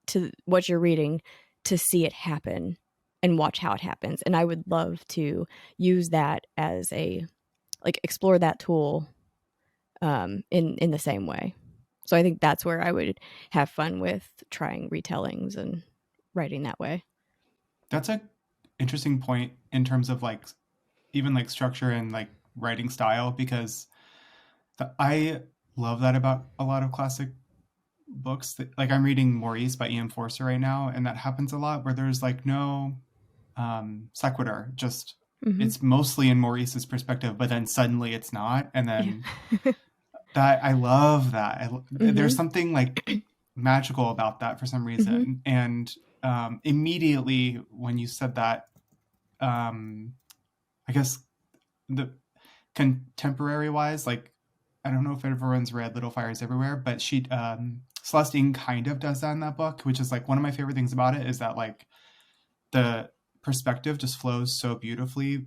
to what you're reading to see it happen and watch how it happens. And I would love to use that as explore that tool in the same way. So I think that's where I would have fun with trying retellings and writing that way. That's a interesting point in terms of like even like structure and like writing style, because I love that about a lot of classic books. Like I'm reading Maurice by E.M. Forster right now, and that happens a lot where there's like no sequitur, just it's mostly in Maurice's perspective, but then suddenly it's not, and then that I love that. There's something like magical about that for some reason, and immediately when you said that, I guess the contemporary wise, like I don't know if everyone's read Little Fires Everywhere, but she Celeste Ng kind of does that in that book, which is like one of my favorite things about it is that like the perspective just flows so beautifully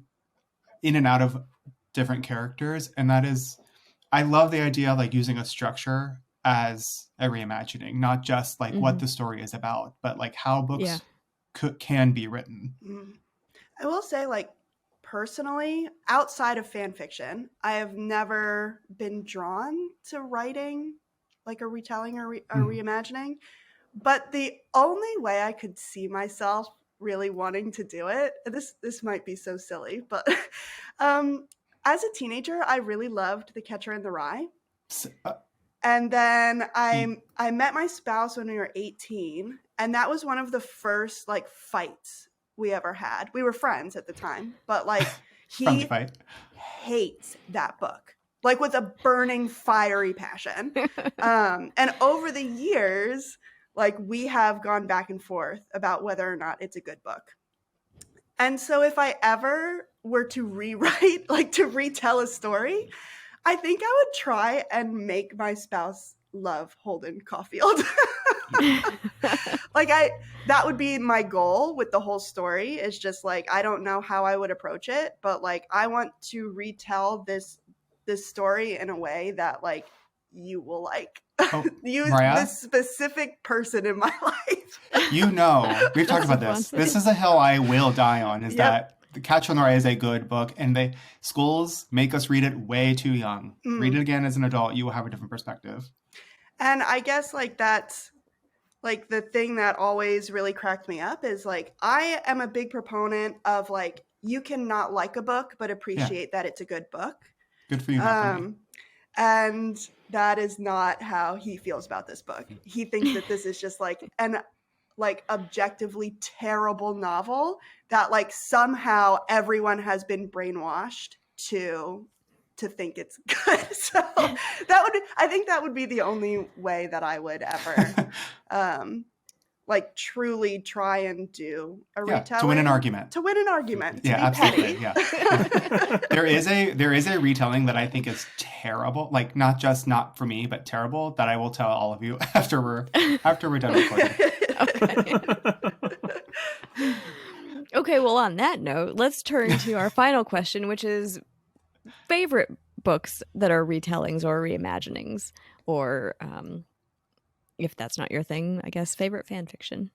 in and out of different characters, and that is, I love the idea of like using a structure as a reimagining, not just like what the story is about, but like how books can be written. I will say, like, personally, outside of fan fiction, I have never been drawn to writing like a retelling or reimagining. But the only way I could see myself really wanting to do it, this might be so silly, but as a teenager, I really loved The Catcher in the Rye. And then I met my spouse when we were 18, and that was one of the first like fights we ever had. We were friends at the time, but like he hates that book, like with a burning, fiery passion. And over the years, like we have gone back and forth about whether or not it's a good book. And so if I ever were to rewrite, like to retell a story, I think I would try and make my spouse love Holden Caulfield. Like that would be my goal with the whole story, is just like, I don't know how I would approach it, but like I want to retell this story in a way that like you will like. Use Moriah? this specific person in my life. You know, we've talked about this. This is a hill I will die on, is that The Catcher in the Rye is a good book, and schools make us read it way too young. Read it again as an adult, you will have a different perspective. And I guess like that's like the thing that always really cracked me up is like, I am a big proponent of like, you cannot like a book, but appreciate that it's a good book. Good for you, not for me. And that is not how he feels about this book. He thinks that this is just like an like objectively terrible novel that like somehow everyone has been brainwashed to think it's good. So I think that would be the only way that I would ever like truly try and do a retelling. To win an argument. To win an argument. Yeah, absolutely. Yeah. There is a retelling that I think is terrible. Like not for me, but terrible, that I will tell all of you after we're done recording. Okay, well, on that note, let's turn to our final question, which is favorite books that are retellings or reimaginings, or if that's not your thing, I guess favorite fan fiction.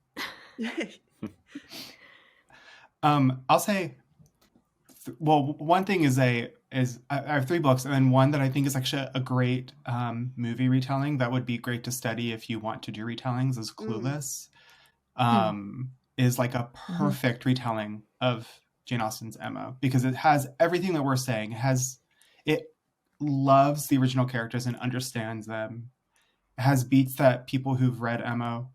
I'll say, well, one thing is I have 3 books, and then one that I think is actually a great movie retelling that would be great to study if you want to do retellings is Clueless. Is like a perfect retelling of Jane Austen's Emma, because it has everything that we're saying. It loves the original characters and understands them, has beats that people who've read Emma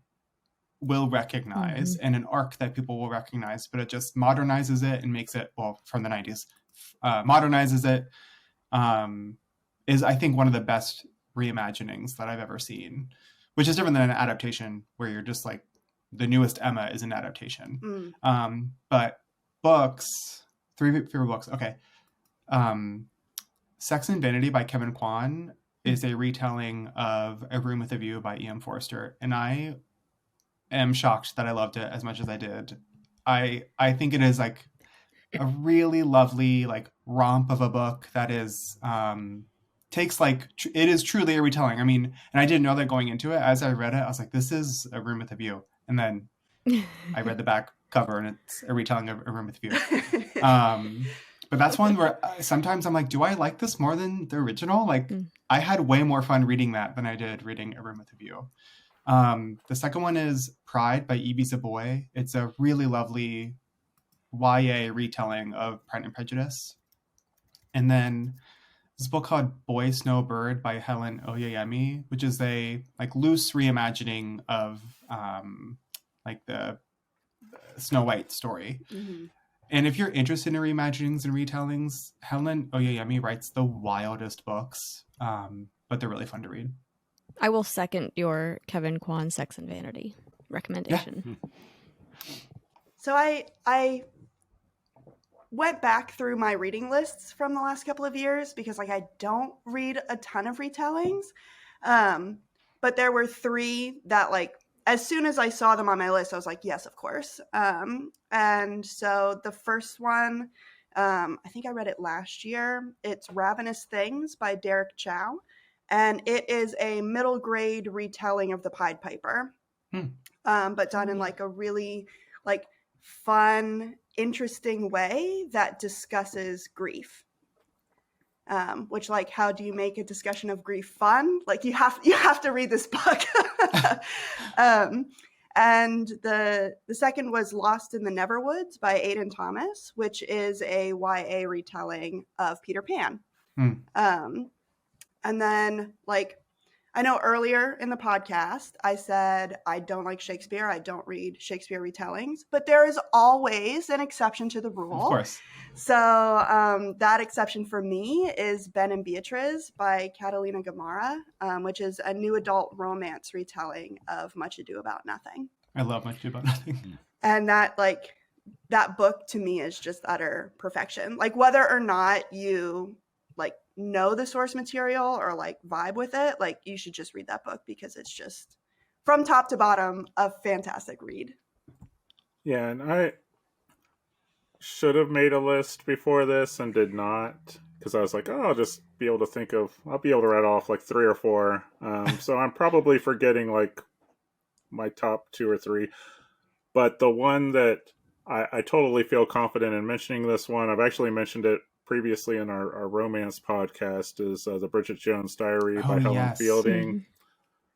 will recognize Mm-hmm. and an arc that people will recognize, but it just modernizes it and makes it, well, from the 90s, modernizes it, is I think one of the best reimaginings that I've ever seen, which is different than an adaptation where you're just like, the newest Emma is an adaptation. But books, three favorite books. Okay. Sex and Vanity by Kevin Kwan is a retelling of A Room with a View by E.M. Forster. And I am shocked that I loved it as much as I did. I think it is like a really lovely like romp of a book that is takes like it is truly a retelling. I mean, and I didn't know that going into it. As I read it, I was like, this is A Room with a View. And then I read the back cover and it's a retelling of A Room with a View. But that's one where sometimes I'm like, do I like this more than the original? Like, I had way more fun reading that than I did reading A Room with a View. The second one is Pride by E.B. Savoy. It's a really lovely YA retelling of Pride and Prejudice. And then this book called Boy Snow Bird by Helen Oyeyemi, which is a like loose reimagining of like the Snow White story. Mm-hmm. And if you're interested in reimaginings and retellings, Helen Oyeyemi writes the wildest books, but they're really fun to read. I will second your Kevin Kwan Sex and Vanity recommendation. Yeah. So I went back through my reading lists from the last couple of years because like I don't read a ton of retellings. But there were three that like as soon as I saw them on my list, I was like, yes, of course. And so the first one, I think I read it last year. It's Ravenous Things by Derek Chow. And it is a middle grade retelling of the Pied Piper, but done in like a really like fun, interesting way that discusses grief. Which like, how do you make a discussion of grief fun? Like you have to read this book. And the second was Lost in the Neverwoods by Aidan Thomas, which is a YA retelling of Peter Pan. And then like, I know earlier in the podcast, I said, I don't like Shakespeare. I don't read Shakespeare retellings, but there is always an exception to the rule. Of course. So that exception for me is Ben and Beatrice by Catalina Gamara, which is a new adult romance retelling of Much Ado About Nothing. I love Much Ado About Nothing. And that book to me is just utter perfection. Like whether or not you like know the source material or like vibe with it, like you should just read that book because it's just from top to bottom a fantastic read. Yeah, and I should have made a list before this and did not because I was like, I'll just be able to I'll be able to write off like 3 or 4. So I'm probably forgetting like my top 2 or 3. But the one that I totally feel confident in mentioning this one, I've actually mentioned it previously in our romance podcast, is the Bridget Jones Diary by Helen Fielding.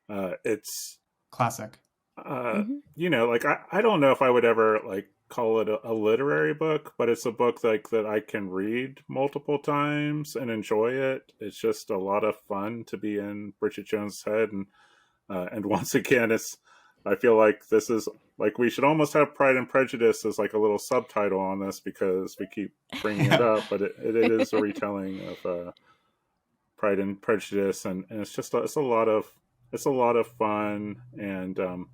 It's classic. You know, like I don't know if I would ever like call it a literary book, but it's a book like that I can read multiple times and enjoy it. It's just a lot of fun to be in Bridget Jones' head, and once again, I feel like this is like we should almost have Pride and Prejudice as like a little subtitle on this because we keep bringing it up, but it is a retelling of Pride and Prejudice, and it's just it's a lot of fun. And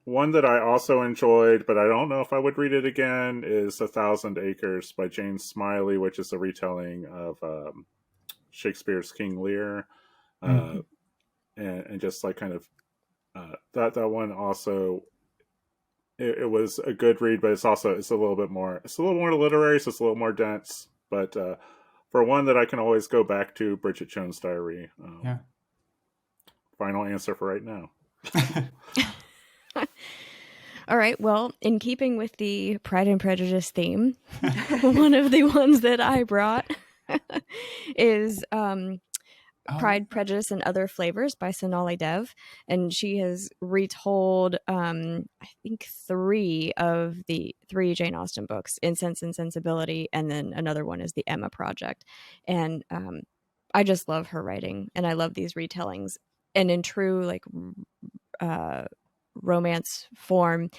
one that I also enjoyed, but I don't know if I would read it again, is A Thousand Acres by Jane Smiley, which is a retelling of Shakespeare's King Lear, and just like kind of that one also. It was a good read, but it's a little more literary, so it's a little more dense. But for one that I can always go back to, Bridget Jones' Diary. Final answer for right now. All right. Well, in keeping with the Pride and Prejudice theme, one of the ones that I brought is Pride, Prejudice, and Other Flavors by Sonali Dev. And she has retold, I think, 3 of the 3 Jane Austen books, In Sense and Sensibility, and then another one is The Emma Project. And I just love her writing, and I love these retellings. And in true like romance form,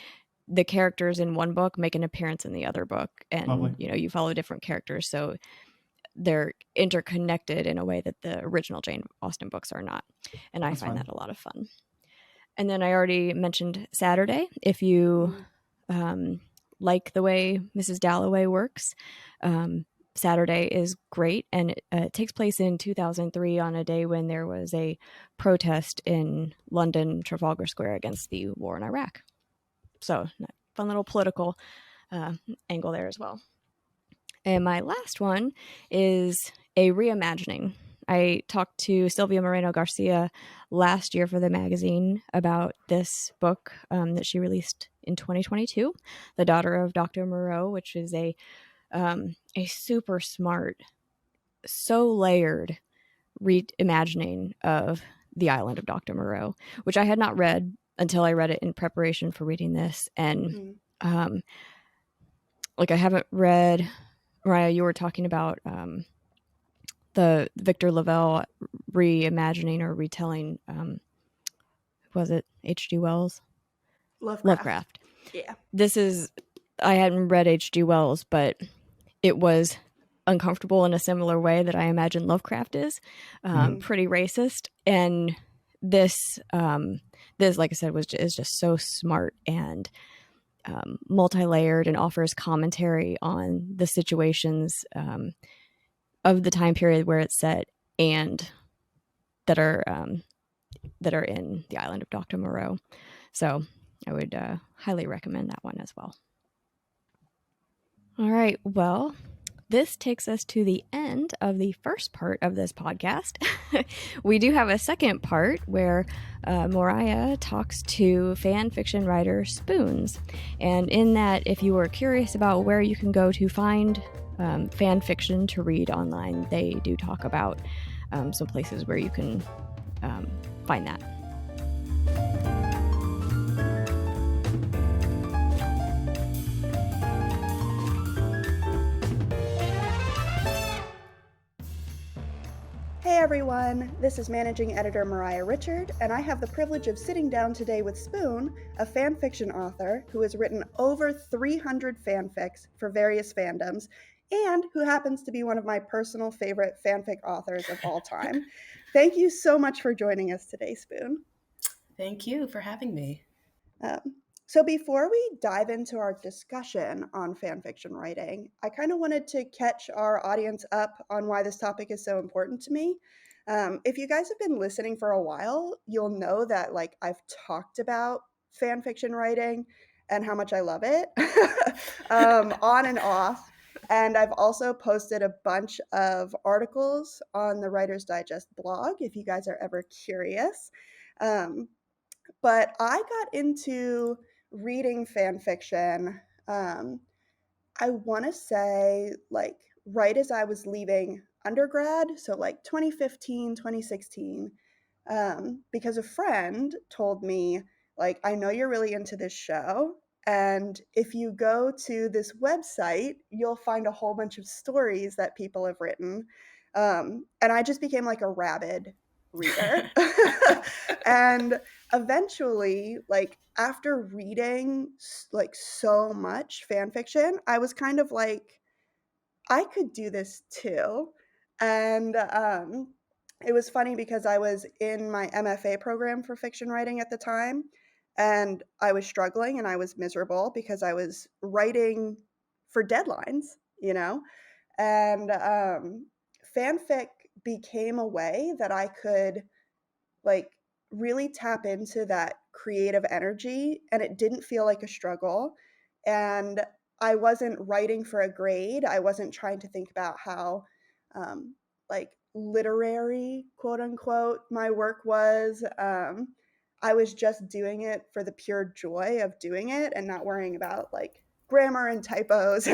the characters in one book make an appearance in the other book, and Lovely. you follow different characters, so they're interconnected in a way that the original Jane Austen books are not. And I find that a lot of fun. And then I already mentioned Saturday. If you like the way Mrs. Dalloway works, Saturday is great. And it takes place in 2003 on a day when there was a protest in London, Trafalgar Square, against the war in Iraq. So fun little political angle there as well. And my last one is a reimagining. I talked to Sylvia Moreno Garcia last year for the magazine about this book that she released in 2022, The Daughter of Dr. Moreau, which is a super smart, so layered reimagining of the island of Dr. Moreau, which I had not read until I read it in preparation for reading this. And like I haven't read, Moriah, you were talking about the Victor Lavelle reimagining or retelling. Was it H.G. Wells? Lovecraft. Yeah. I hadn't read H.G. Wells, but it was uncomfortable in a similar way that I imagine Lovecraft is. Pretty racist. And this, like I said, is just so smart and multi-layered, and offers commentary on the situations of the time period where it's set and that are in the island of Dr. Moreau. So I would highly recommend that one as well. All right. Well, this takes us to the end of the first part of this podcast. We do have a second part where Moriah talks to fan fiction writer Spoons. And in that, if you are curious about where you can go to find fan fiction to read online, they do talk about some places where you can find that. Hey everyone, this is managing editor Moriah Richard, and I have the privilege of sitting down today with Spoon, a fan fiction author who has written over 300 fanfics for various fandoms, and who happens to be one of my personal favorite fanfic authors of all time. Thank you so much for joining us today, Spoon. Thank you for having me. So before we dive into our discussion on fan fiction writing, I kind of wanted to catch our audience up on why this topic is so important to me. If you guys have been listening for a while, you'll know that I've talked about fan fiction writing and how much I love it on and off. And I've also posted a bunch of articles on the Writer's Digest blog if you guys are ever curious. But I got into reading fan fiction, I want to say right as I was leaving undergrad, so 2015, 2016, because a friend told me, I know you're really into this show, and if you go to this website, you'll find a whole bunch of stories that people have written. And I just became a rabid reader. And eventually, after reading so much fan fiction, I was kind of I could do this too. And it was funny because I was in my MFA program for fiction writing at the time, and I was struggling and I was miserable because I was writing for deadlines, and fanfic became a way that I could really tap into that creative energy, and it didn't feel like a struggle. And I wasn't writing for a grade. I wasn't trying to think about how literary, quote unquote, my work was. I was just doing it for the pure joy of doing it and not worrying about grammar and typos.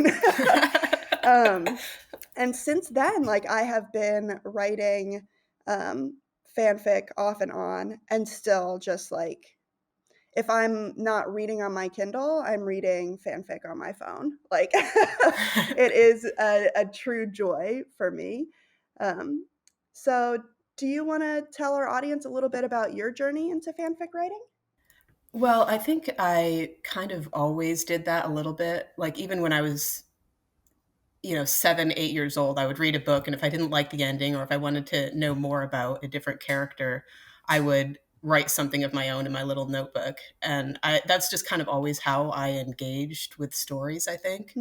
And since then, I have been writing fanfic off and on, and still just if I'm not reading on my Kindle, I'm reading fanfic on my phone. It is a true joy for me. So, do you want to tell our audience a little bit about your journey into fanfic writing? Well, I think I kind of always did that a little bit. Like even when I was, 7, 8 years old, I would read a book, and if I didn't like the ending or if I wanted to know more about a different character, I would write something of my own in my little notebook. And that's just kind of always how I engaged with stories, I think.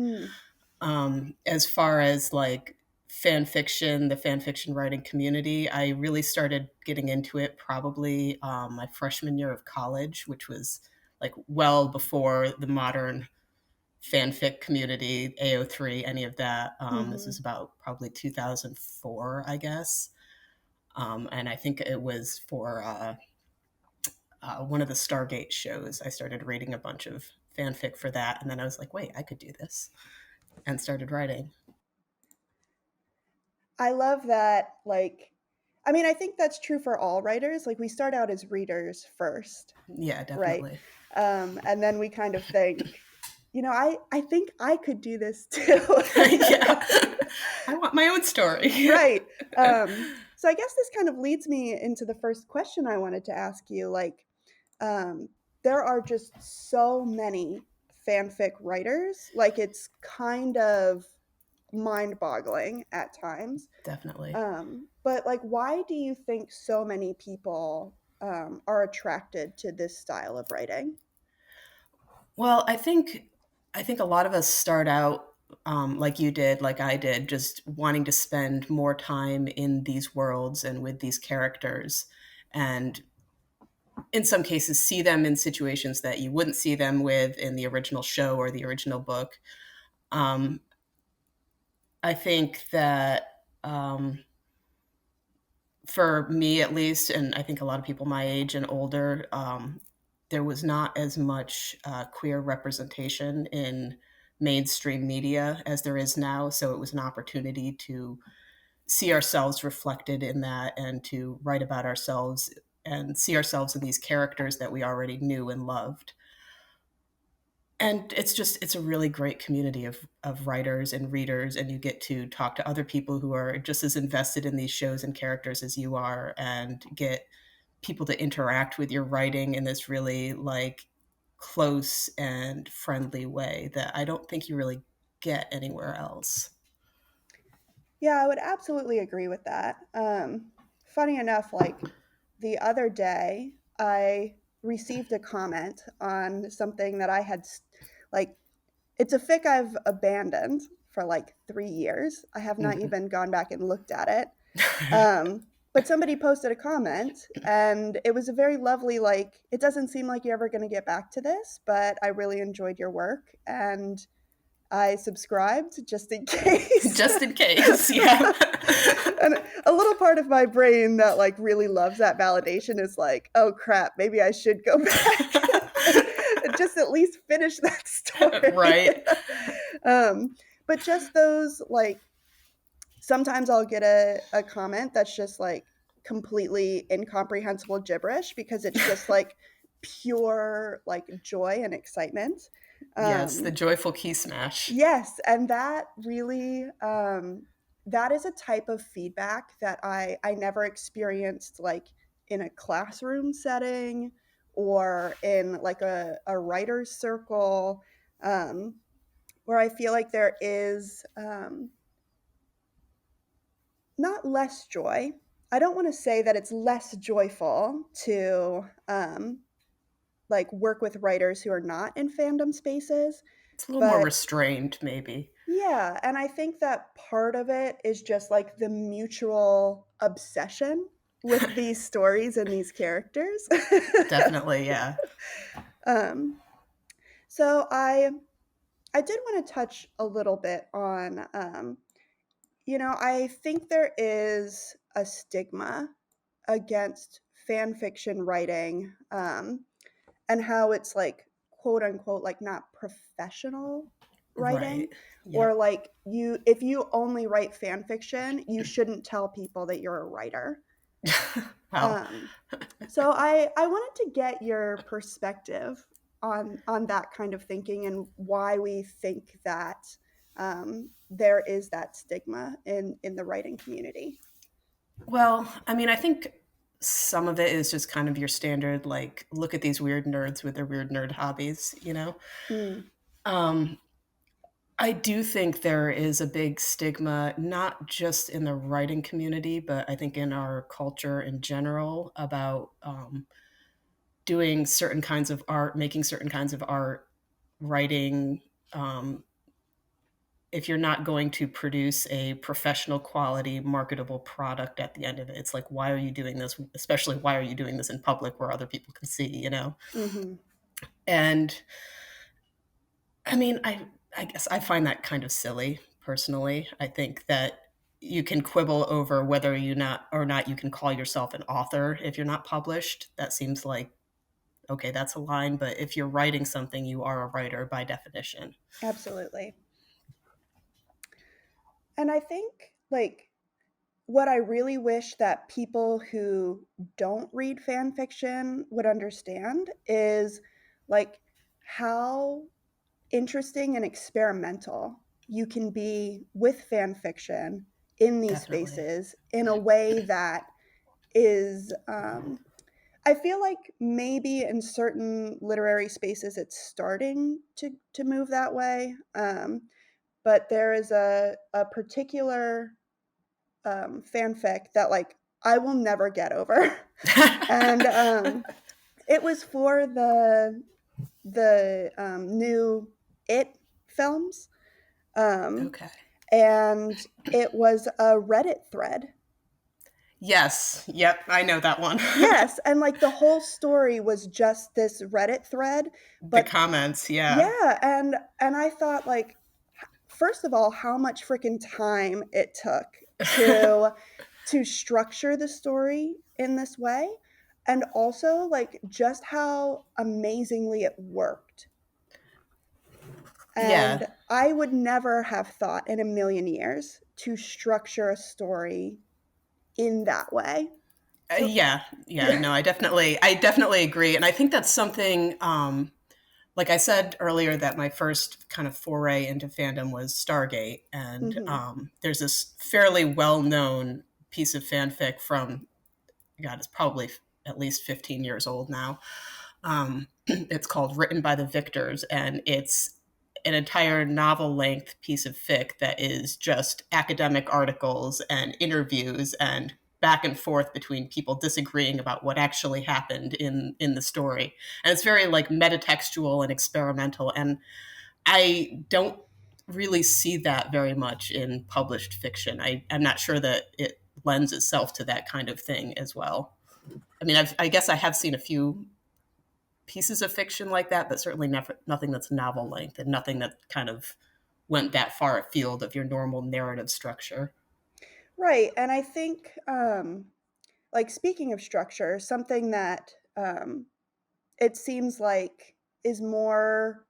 As far as like fan fiction, the fan fiction writing community, I really started getting into it probably my freshman year of college, which was like well before the modern fanfic community, AO3, any of that. This is about probably 2004, I guess. And I think it was for one of the Stargate shows. I started reading a bunch of fanfic for that. And then I was like, wait, I could do this. And started writing. I love that. I think that's true for all writers. Like, we start out as readers first. Yeah, definitely. Right. And then we kind of think, I think I could do this too. Yeah. I want my own story. Right. So I guess this kind of leads me into the first question I wanted to ask you. There are just so many fanfic writers. Like, it's kind of mind-boggling at times. Definitely. But why do you think so many people are attracted to this style of writing? Well, I think a lot of us start out like you did, like I did, just wanting to spend more time in these worlds and with these characters, and in some cases see them in situations that you wouldn't see them with in the original show or the original book. I think that for me at least, and I think a lot of people my age and older, there was not as much queer representation in mainstream media as there is now. So it was an opportunity to see ourselves reflected in that and to write about ourselves and see ourselves in these characters that we already knew and loved. And it's a really great community of writers and readers, and you get to talk to other people who are just as invested in these shows and characters as you are, and get people to interact with your writing in this really like close and friendly way that I don't think you really get anywhere else. Yeah, I would absolutely agree with that. Funny enough, the other day, I received a comment on something that I had, it's a fic I've abandoned for 3 years. I have not even gone back and looked at it. But somebody posted a comment, and it was a very lovely, it doesn't seem like you're ever going to get back to this, but I really enjoyed your work, and I subscribed just in case. Just in case, yeah. And a little part of my brain that really loves that validation is oh crap, maybe I should go back and just at least finish that story. Right. But just those sometimes I'll get a comment that's just completely incomprehensible gibberish because it's just pure joy and excitement. Yes, the joyful key smash. Yes, and that really that is a type of feedback that I never experienced in a classroom setting or in a writer's circle, where I feel like there is not less joy. I don't want to say that it's less joyful to work with writers who are not in fandom spaces. It's a little more restrained, maybe. Yeah, and I think that part of it is just the mutual obsession with these stories and these characters. Definitely, yeah. So I did want to touch a little bit on I think there is a stigma against fan fiction writing, and how it's quote unquote not professional writing. Right. Or if you only write fan fiction, you shouldn't tell people that you're a writer. Wow. So I wanted to get your perspective on that kind of thinking and why we think that there is that stigma in the writing community. Well, I mean, I think some of it is just kind of your standard, like, look at these weird nerds with their weird nerd hobbies, you know? Mm. Um, I do think there is a big stigma, not just in the writing community, but I think in our culture in general about doing certain kinds of art, making certain kinds of art, writing. If you're not going to produce a professional quality, marketable product at the end of it, it's like, why are you doing this? Especially, why are you doing this in public where other people can see, you know? Mm-hmm. And I mean, I guess I find that kind of silly personally. I think that you can quibble over whether you not or not you can call yourself an author if you're not published. That seems like okay, that's a line, but if you're writing something, you are a writer by definition. Absolutely. And I think, like, what I really wish that people who don't read fan fiction would understand is, like, how interesting and experimental you can be with fan fiction in these Definitely. spaces in a way that is, I feel like maybe in certain literary spaces it's starting to move that way. But there is a particular fanfic that, like, I will never get over. And it was for the new It films. Okay. And it was a Reddit thread. Yes. Yep. I know that one. Yes, and like the whole story was just this Reddit thread, The but comments. Yeah. yeah, and I thought, like, first of all, how much freaking time it took to to structure the story in this way, and also, like, just how amazingly it worked. Yeah. And I would never have thought in a million years to structure a story in that way. So Yeah. Yeah. No, I definitely agree. And I think that's something, like I said earlier, that my first kind of foray into fandom was Stargate. And mhm. there's this fairly well known piece of fanfic from, God, it's probably at least 15 years old now. It's called Written by the Victors, and it's an entire novel length piece of fic that is just academic articles and interviews and back and forth between people disagreeing about what actually happened in the story. And it's very like metatextual and experimental. And I don't really see that very much in published fiction. I'm not sure that it lends itself to that kind of thing as well. I mean, I guess I have seen a few pieces of fiction like that, but certainly never, nothing that's novel length and nothing that kind of went that far afield of your normal narrative structure. Right, and I think, like, speaking of structure, something that, it seems like is more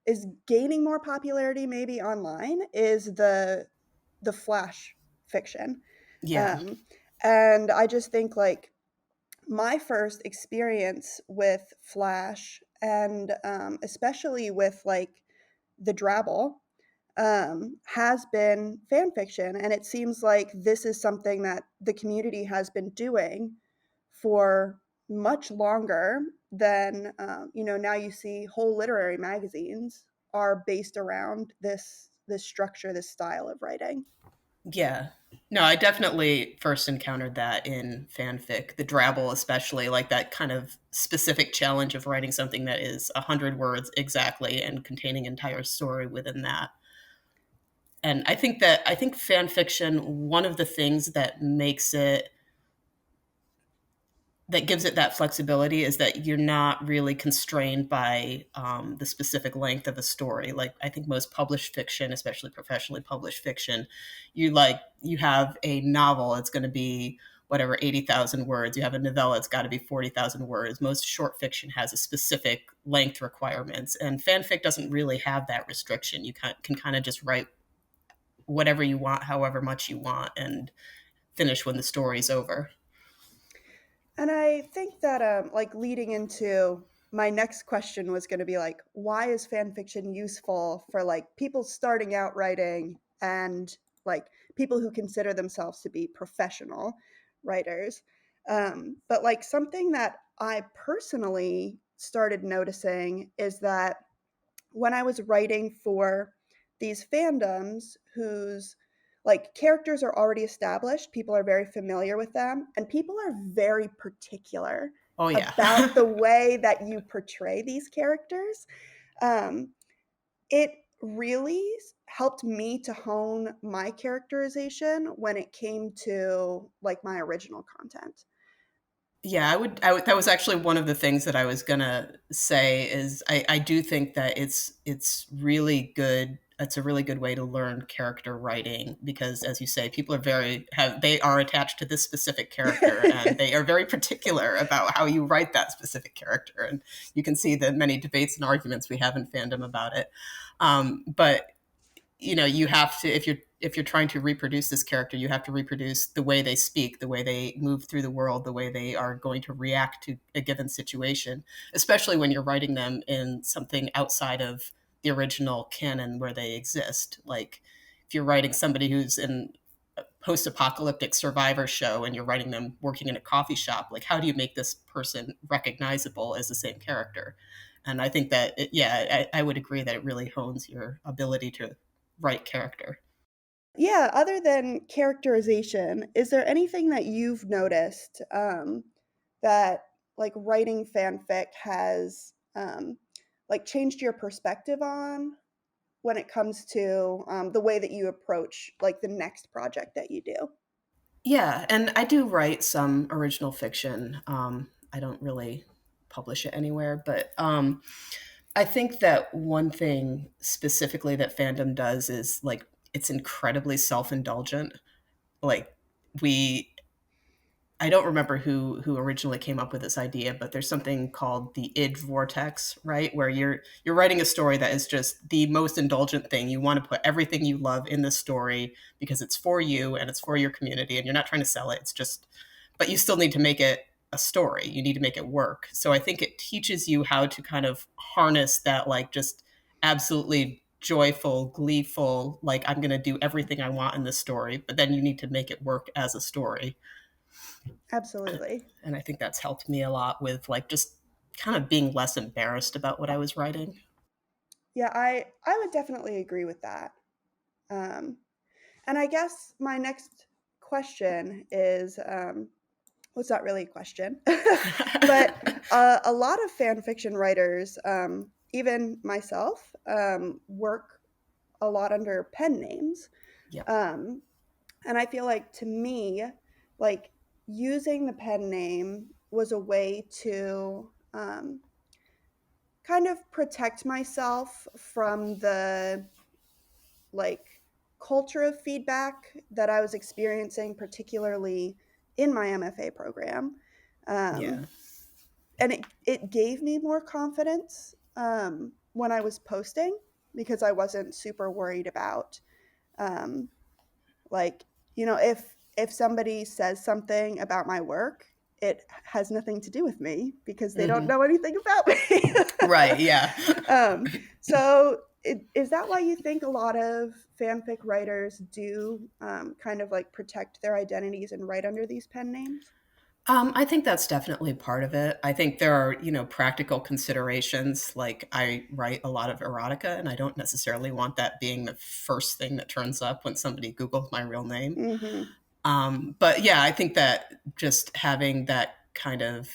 is gaining more popularity maybe online is the flash fiction. Yeah. Um, and I just think, like, my first experience with flash and, especially with, like, the Drabble, has been fan fiction, and it seems like this is something that the community has been doing for much longer than, now you see whole literary magazines are based around this structure, this style of writing. Yeah. No, I definitely first encountered that in fanfic, the Drabble especially, like that kind of specific challenge of writing something that is 100 words exactly and containing entire story within that. And I think fan fiction, one of the things that makes it that gives it that flexibility is that you're not really constrained by the specific length of a story. Like I think most published fiction, especially professionally published fiction, you have a novel, it's going to be whatever 80,000 words. You have a novella, it's got to be 40,000 words. Most short fiction has a specific length requirements, and fanfic doesn't really have that restriction. You can kind of just write whatever you want, however much you want, and finish when the story's over. And I think that, like, leading into my next question was going to be, like, why is fan fiction useful for, like, people starting out writing and, like, people who consider themselves to be professional writers. But like something that I personally started noticing is that when I was writing for these fandoms whose like characters are already established, people are very familiar with them, and people are very particular Oh yeah. about the way that you portray these characters. Um, it really helped me to hone my characterization when it came to like my original content. Yeah, that was actually one of the things that I was gonna say is I do think that it's really good. It's a really good way to learn character writing because, as you say, people are they are attached to this specific character and they are very particular about how you write that specific character. And you can see the many debates and arguments we have in fandom about it. But you have to, if you're trying to reproduce this character, you have to reproduce the way they speak, the way they move through the world, the way they are going to react to a given situation, especially when you're writing them in something outside of the original canon where they exist. Like if you're writing somebody who's in a post-apocalyptic survivor show and you're writing them working in a coffee shop, like how do you make this person recognizable as the same character? And I think that I would agree that it really hones your ability to write character. Yeah, other than characterization, is there anything that you've noticed that like writing fanfic has like changed your perspective on when it comes to the way that you approach like the next project that you do? Yeah, and I do write some original fiction. I don't really publish it anywhere, but I think that one thing specifically that fandom does is like it's incredibly self-indulgent. Like we I don't remember who originally came up with this idea, but there's something called the id vortex, right? Where you're writing a story that is just the most indulgent thing. You want to put everything you love in the story because it's for you and it's for your community and you're not trying to sell it. It's just but you still need to make it a story. You need to make it work. So I think it teaches you how to kind of harness that like just absolutely joyful, gleeful, like I'm going to do everything I want in this story, but then you need to make it work as a story. Absolutely. And I think that's helped me a lot with like just kind of being less embarrassed about what I was writing. Yeah, I would definitely agree with that. Um, and I guess my next question is well, it's not really a question, but a lot of fan fiction writers, even myself, work a lot under pen names. Yep. And I feel like to me, like using the pen name was a way to kind of protect myself from the like culture of feedback that I was experiencing, particularly in my MFA program. Yeah. And it gave me more confidence when I was posting because I wasn't super worried about um, like if somebody says something about my work, it has nothing to do with me because they don't know anything about me. Right. Yeah. So is that why you think a lot of fanfic writers do kind of like protect their identities and write under these pen names? I think that's definitely part of it. I think there are, practical considerations. Like I write a lot of erotica, and I don't necessarily want that being the first thing that turns up when somebody Googles my real name. Mm-hmm. But yeah, I think that just having that kind of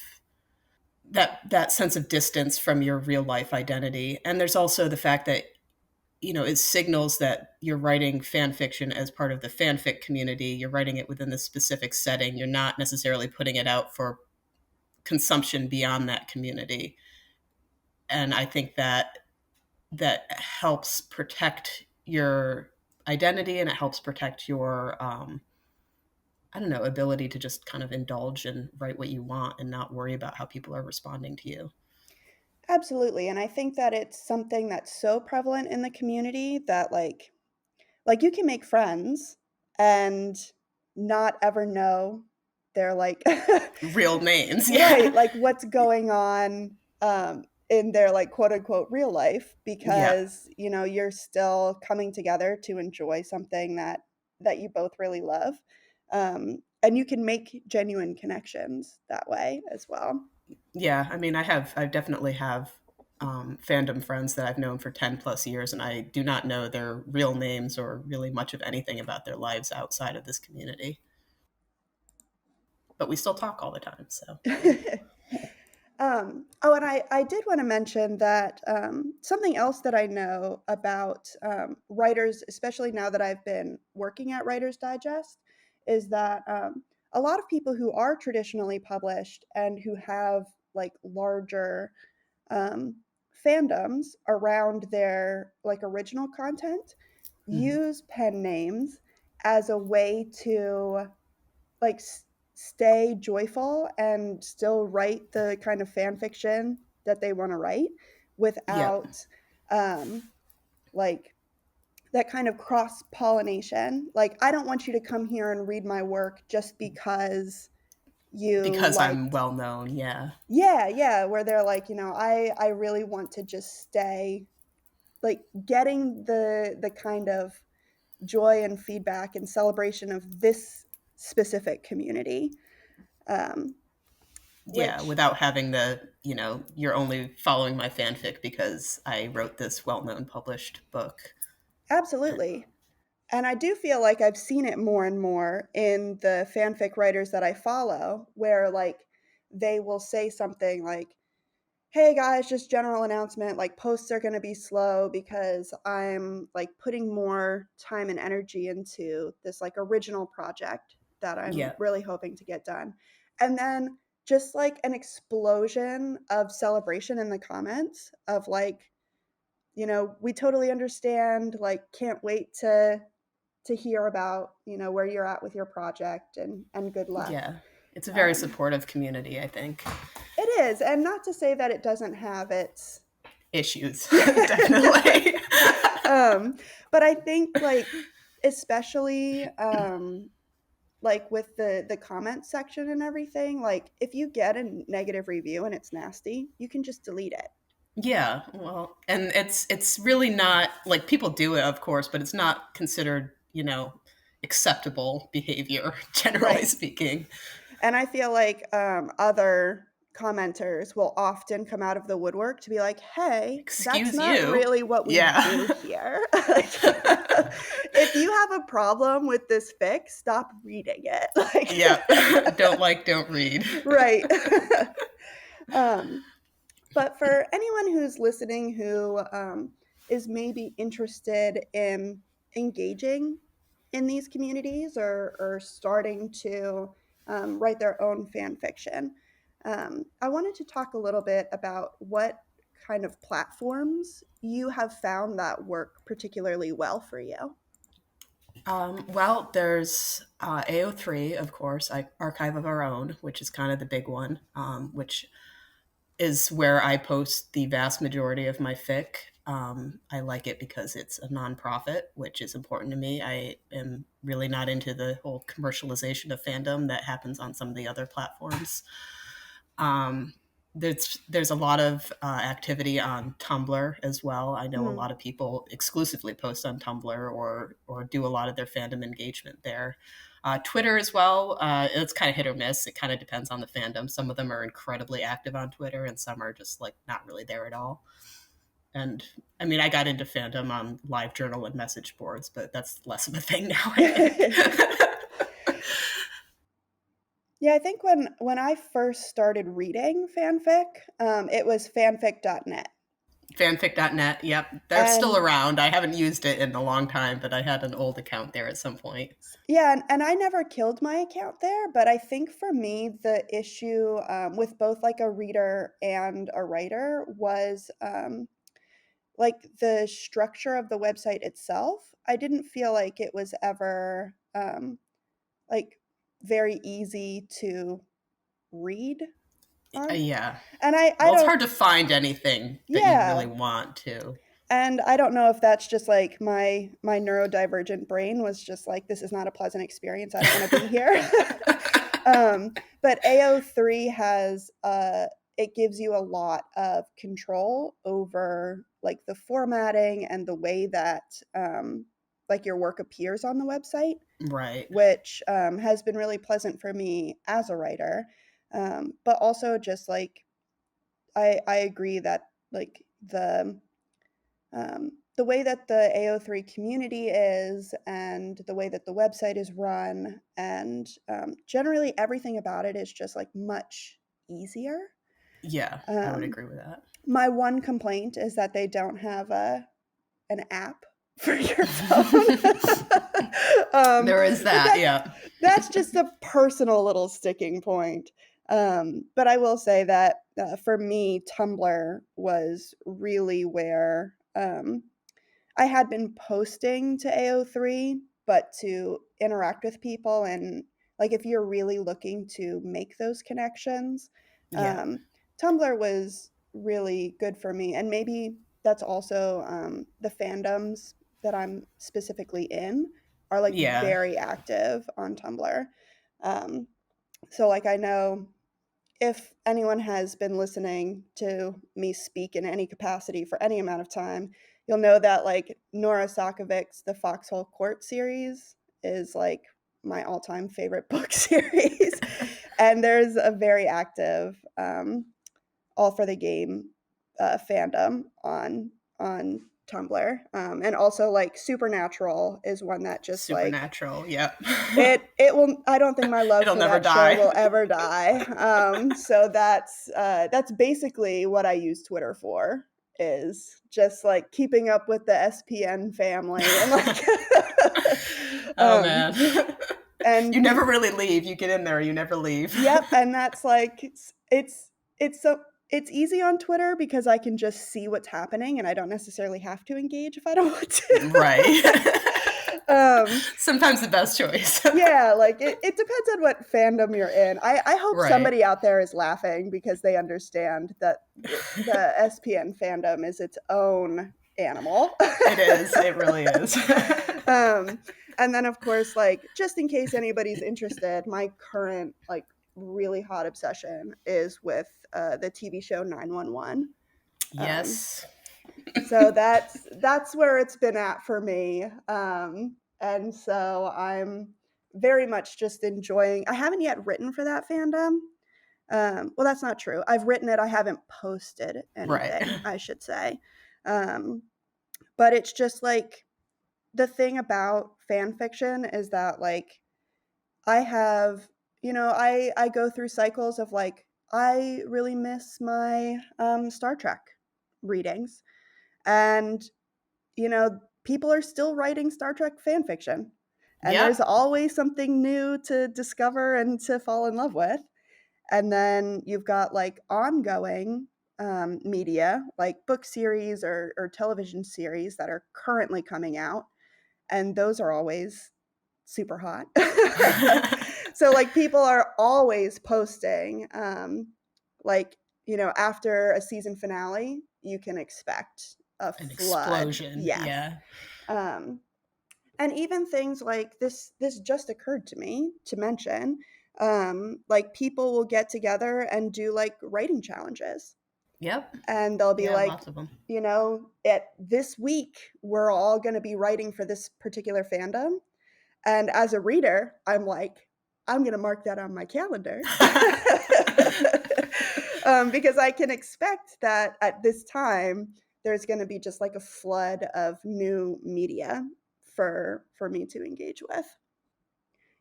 that sense of distance from your real life identity, and there's also the fact that it signals that you're writing fan fiction as part of the fanfic community. You're writing it within this specific setting. You're not necessarily putting it out for consumption beyond that community. And I think that helps protect your identity and it helps protect your I don't know, ability to just kind of indulge and write what you want and not worry about how people are responding to you. Absolutely. And I think that it's something that's so prevalent in the community that like you can make friends and not ever know their like Real names. right, Yeah. like what's going on in their like quote unquote real life Yeah. because you're still coming together to enjoy something that that you both really love. And you can make genuine connections that way as well. Yeah, I mean, I definitely have fandom friends that I've known for 10 plus years, and I do not know their real names or really much of anything about their lives outside of this community. But we still talk all the time, so. Oh, and I did want to mention that something else that I know about writers, especially now that I've been working at Writer's Digest, is that a lot of people who are traditionally published and who have like larger um, fandoms around their like original content Mhm. use pen names as a way to like stay joyful and still write the kind of fan fiction that they want to write Yep. without um like that kind of cross pollination. Like, I don't want you to come here and read my work just because you Because I'm liked. well known, yeah. Yeah, yeah, where they're like, I really want to just stay like getting the kind of joy and feedback and celebration of this specific community. um Yeah, which without having you're only following my fanfic because I wrote this well known published book. Absolutely. And I do feel like I've seen it more and more in the fanfic writers that I follow, where like they will say something like, hey guys, just general announcement, like posts are going to be slow because I'm like putting more time and energy into this like original project that I'm Yeah, really hoping to get done. And then just like an explosion of celebration in the comments of like, we totally understand, like can't wait to hear about, where you're at with your project, and good luck. yeah. It's a very um, supportive community, I think. it is, and not to say that it doesn't have its Issues, yeah. definitely. um, but I think like especially like with the comment section and everything, like if you get a negative review and it's nasty, you can just delete it. Yeah, well, and it's really not like people do it, of course, but it's not considered, acceptable behavior, generally Right. speaking. And I feel like other commenters will often come out of the woodwork to be like, hey, that's Excuse not you. really what we Yeah. do here. Like, if you have a problem with this fic, stop reading it. Like, Yeah. Don't like, don't read. right. um, but for anyone who's listening who is maybe interested in engaging in these communities, or starting to write their own fan fiction, I wanted to talk a little bit about what kind of platforms you have found that work particularly well for you. Well, there's AO3, of course, Archive of Our Own, which is kind of the big one, which is where I post the vast majority of my fic. I like it because it's a nonprofit, which is important to me. I am really not into the whole commercialization of fandom that happens on some of the other platforms. Um, there's a lot of activity on Tumblr as well. I know a Mm. lot of people exclusively post on Tumblr or do a lot of their fandom engagement there. Twitter as well. It's kind of hit or miss. It kind of depends on the fandom. Some of them are incredibly active on Twitter, and some are just like not really there at all. And I mean, I got into fandom on LiveJournal and message boards, but that's less of a thing now, I think. Yeah, I think when I first started reading fanfic, it was fanfic.net. Fanfic.net, yep. They're still And around. I haven't used it in a long time, but I had an old account there at some point. yeah, and I never killed my account there, but I think for me, the issue with both like a reader and a writer was like the structure of the website itself. I didn't feel like it was ever like very easy to read on. Yeah. And I Well, it's don't, hard to find anything that you really yeah. want to. And I don't know if that's just like my neurodivergent brain was just like, this is not a pleasant experience. I don't want to be here. But AO3 has it gives you a lot of control over like the formatting and the way that like your work appears on the website, Right. which has been really pleasant for me as a writer. But also just like I agree that like the way that the AO3 community is and the way that the website is run and generally everything about it is just like much easier. Yeah, I would agree with that. My one complaint is that they don't have an app for your phone. There is that, yeah. That's just a personal little sticking point. But I will say that for me, Tumblr was really where I had been posting to AO3, but to interact with people and like if you're really looking to make those connections, Yeah. Tumblr was really good for me. And maybe that's also the fandoms that I'm specifically in are like Yeah. very active on Tumblr. So like I know if anyone has been listening to me speak in any capacity for any amount of time, you'll know that like Nora Sokovic's The Foxhole Court series is like my all-time favorite book series. And there's a very active All for the Game fandom on Tumblr. And also like Supernatural is one that just Supernatural, like yep. it will. I don't think my love It'll for never that die. show will ever die. So that's basically what I use Twitter for, is just like keeping up with the SPN family and like oh man. And you never really leave. You get in there, you never leave. Yep, and that's like it's easy on Twitter because I can just see what's happening and I don't necessarily have to engage if I don't want to. Right. Sometimes the best choice. Yeah, like it depends on what fandom you're in. I hope Right. somebody out there is laughing because they understand that the SPN fandom is its own animal. It is. It really is. And then of course, like just in case anybody's interested, my current like really hot obsession is with the TV show 911. Yes. So that's where it's been at for me. And so I'm very much just enjoying. I haven't yet written for that fandom. Well, that's not true. I've written it. I haven't posted anything, Right. I should say. But it's just like the thing about fan fiction is that like I have, I go through cycles of like I really miss my Star Trek readings. And people are still writing Star Trek fan fiction. And there's always something new to discover and to fall in love with. And then you've got like ongoing media, like book series or television series that are currently coming out. And those are always super hot. So like people are always posting after a season finale, you can expect an explosion. Yes. Yeah. And even things like this just occurred to me to mention, like people will get together and do like writing challenges. Yep. And they'll be like, lots of them. This week we're all going to be writing for this particular fandom. And as a reader, I'm like, I'm going to mark that on my calendar. Because I can expect that at this time, there's going to be just like a flood of new media for me to engage with.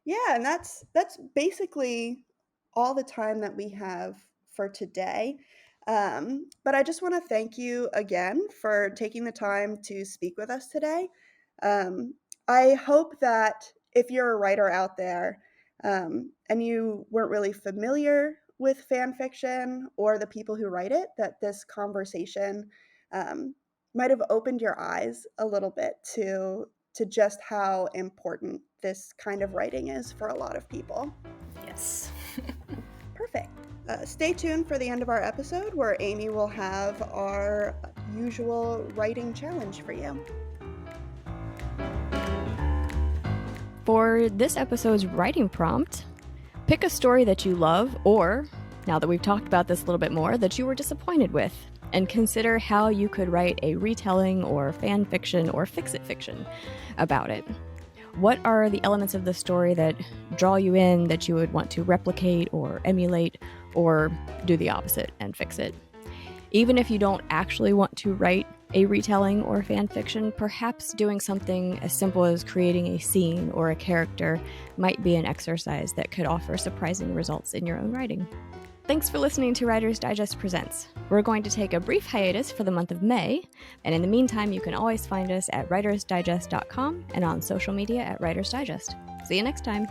Yeah, and that's basically all the time that we have for today. But I just want to thank you again for taking the time to speak with us today. I hope that if you're a writer out there and you weren't really familiar with fan fiction or the people who write it, that this conversation might have opened your eyes a little bit to just how important this kind of writing is for a lot of people. Yes. Perfect. Stay tuned for the end of our episode where Amy will have our usual writing challenge for you. For this episode's writing prompt, pick a story that you love or now that we've talked about this a little bit more, that you were disappointed with, and consider how you could write a retelling or fan fiction or fix-it fiction about it. What are the elements of the story that draw you in that you would want to replicate or emulate, or do the opposite and fix it? Even if you don't actually want to write a retelling or fan fiction, perhaps doing something as simple as creating a scene or a character might be an exercise that could offer surprising results in your own writing. Thanks for listening to Writer's Digest Presents. We're going to take a brief hiatus for the month of May, and in the meantime, you can always find us at writersdigest.com and on social media at Writer's Digest. See you next time.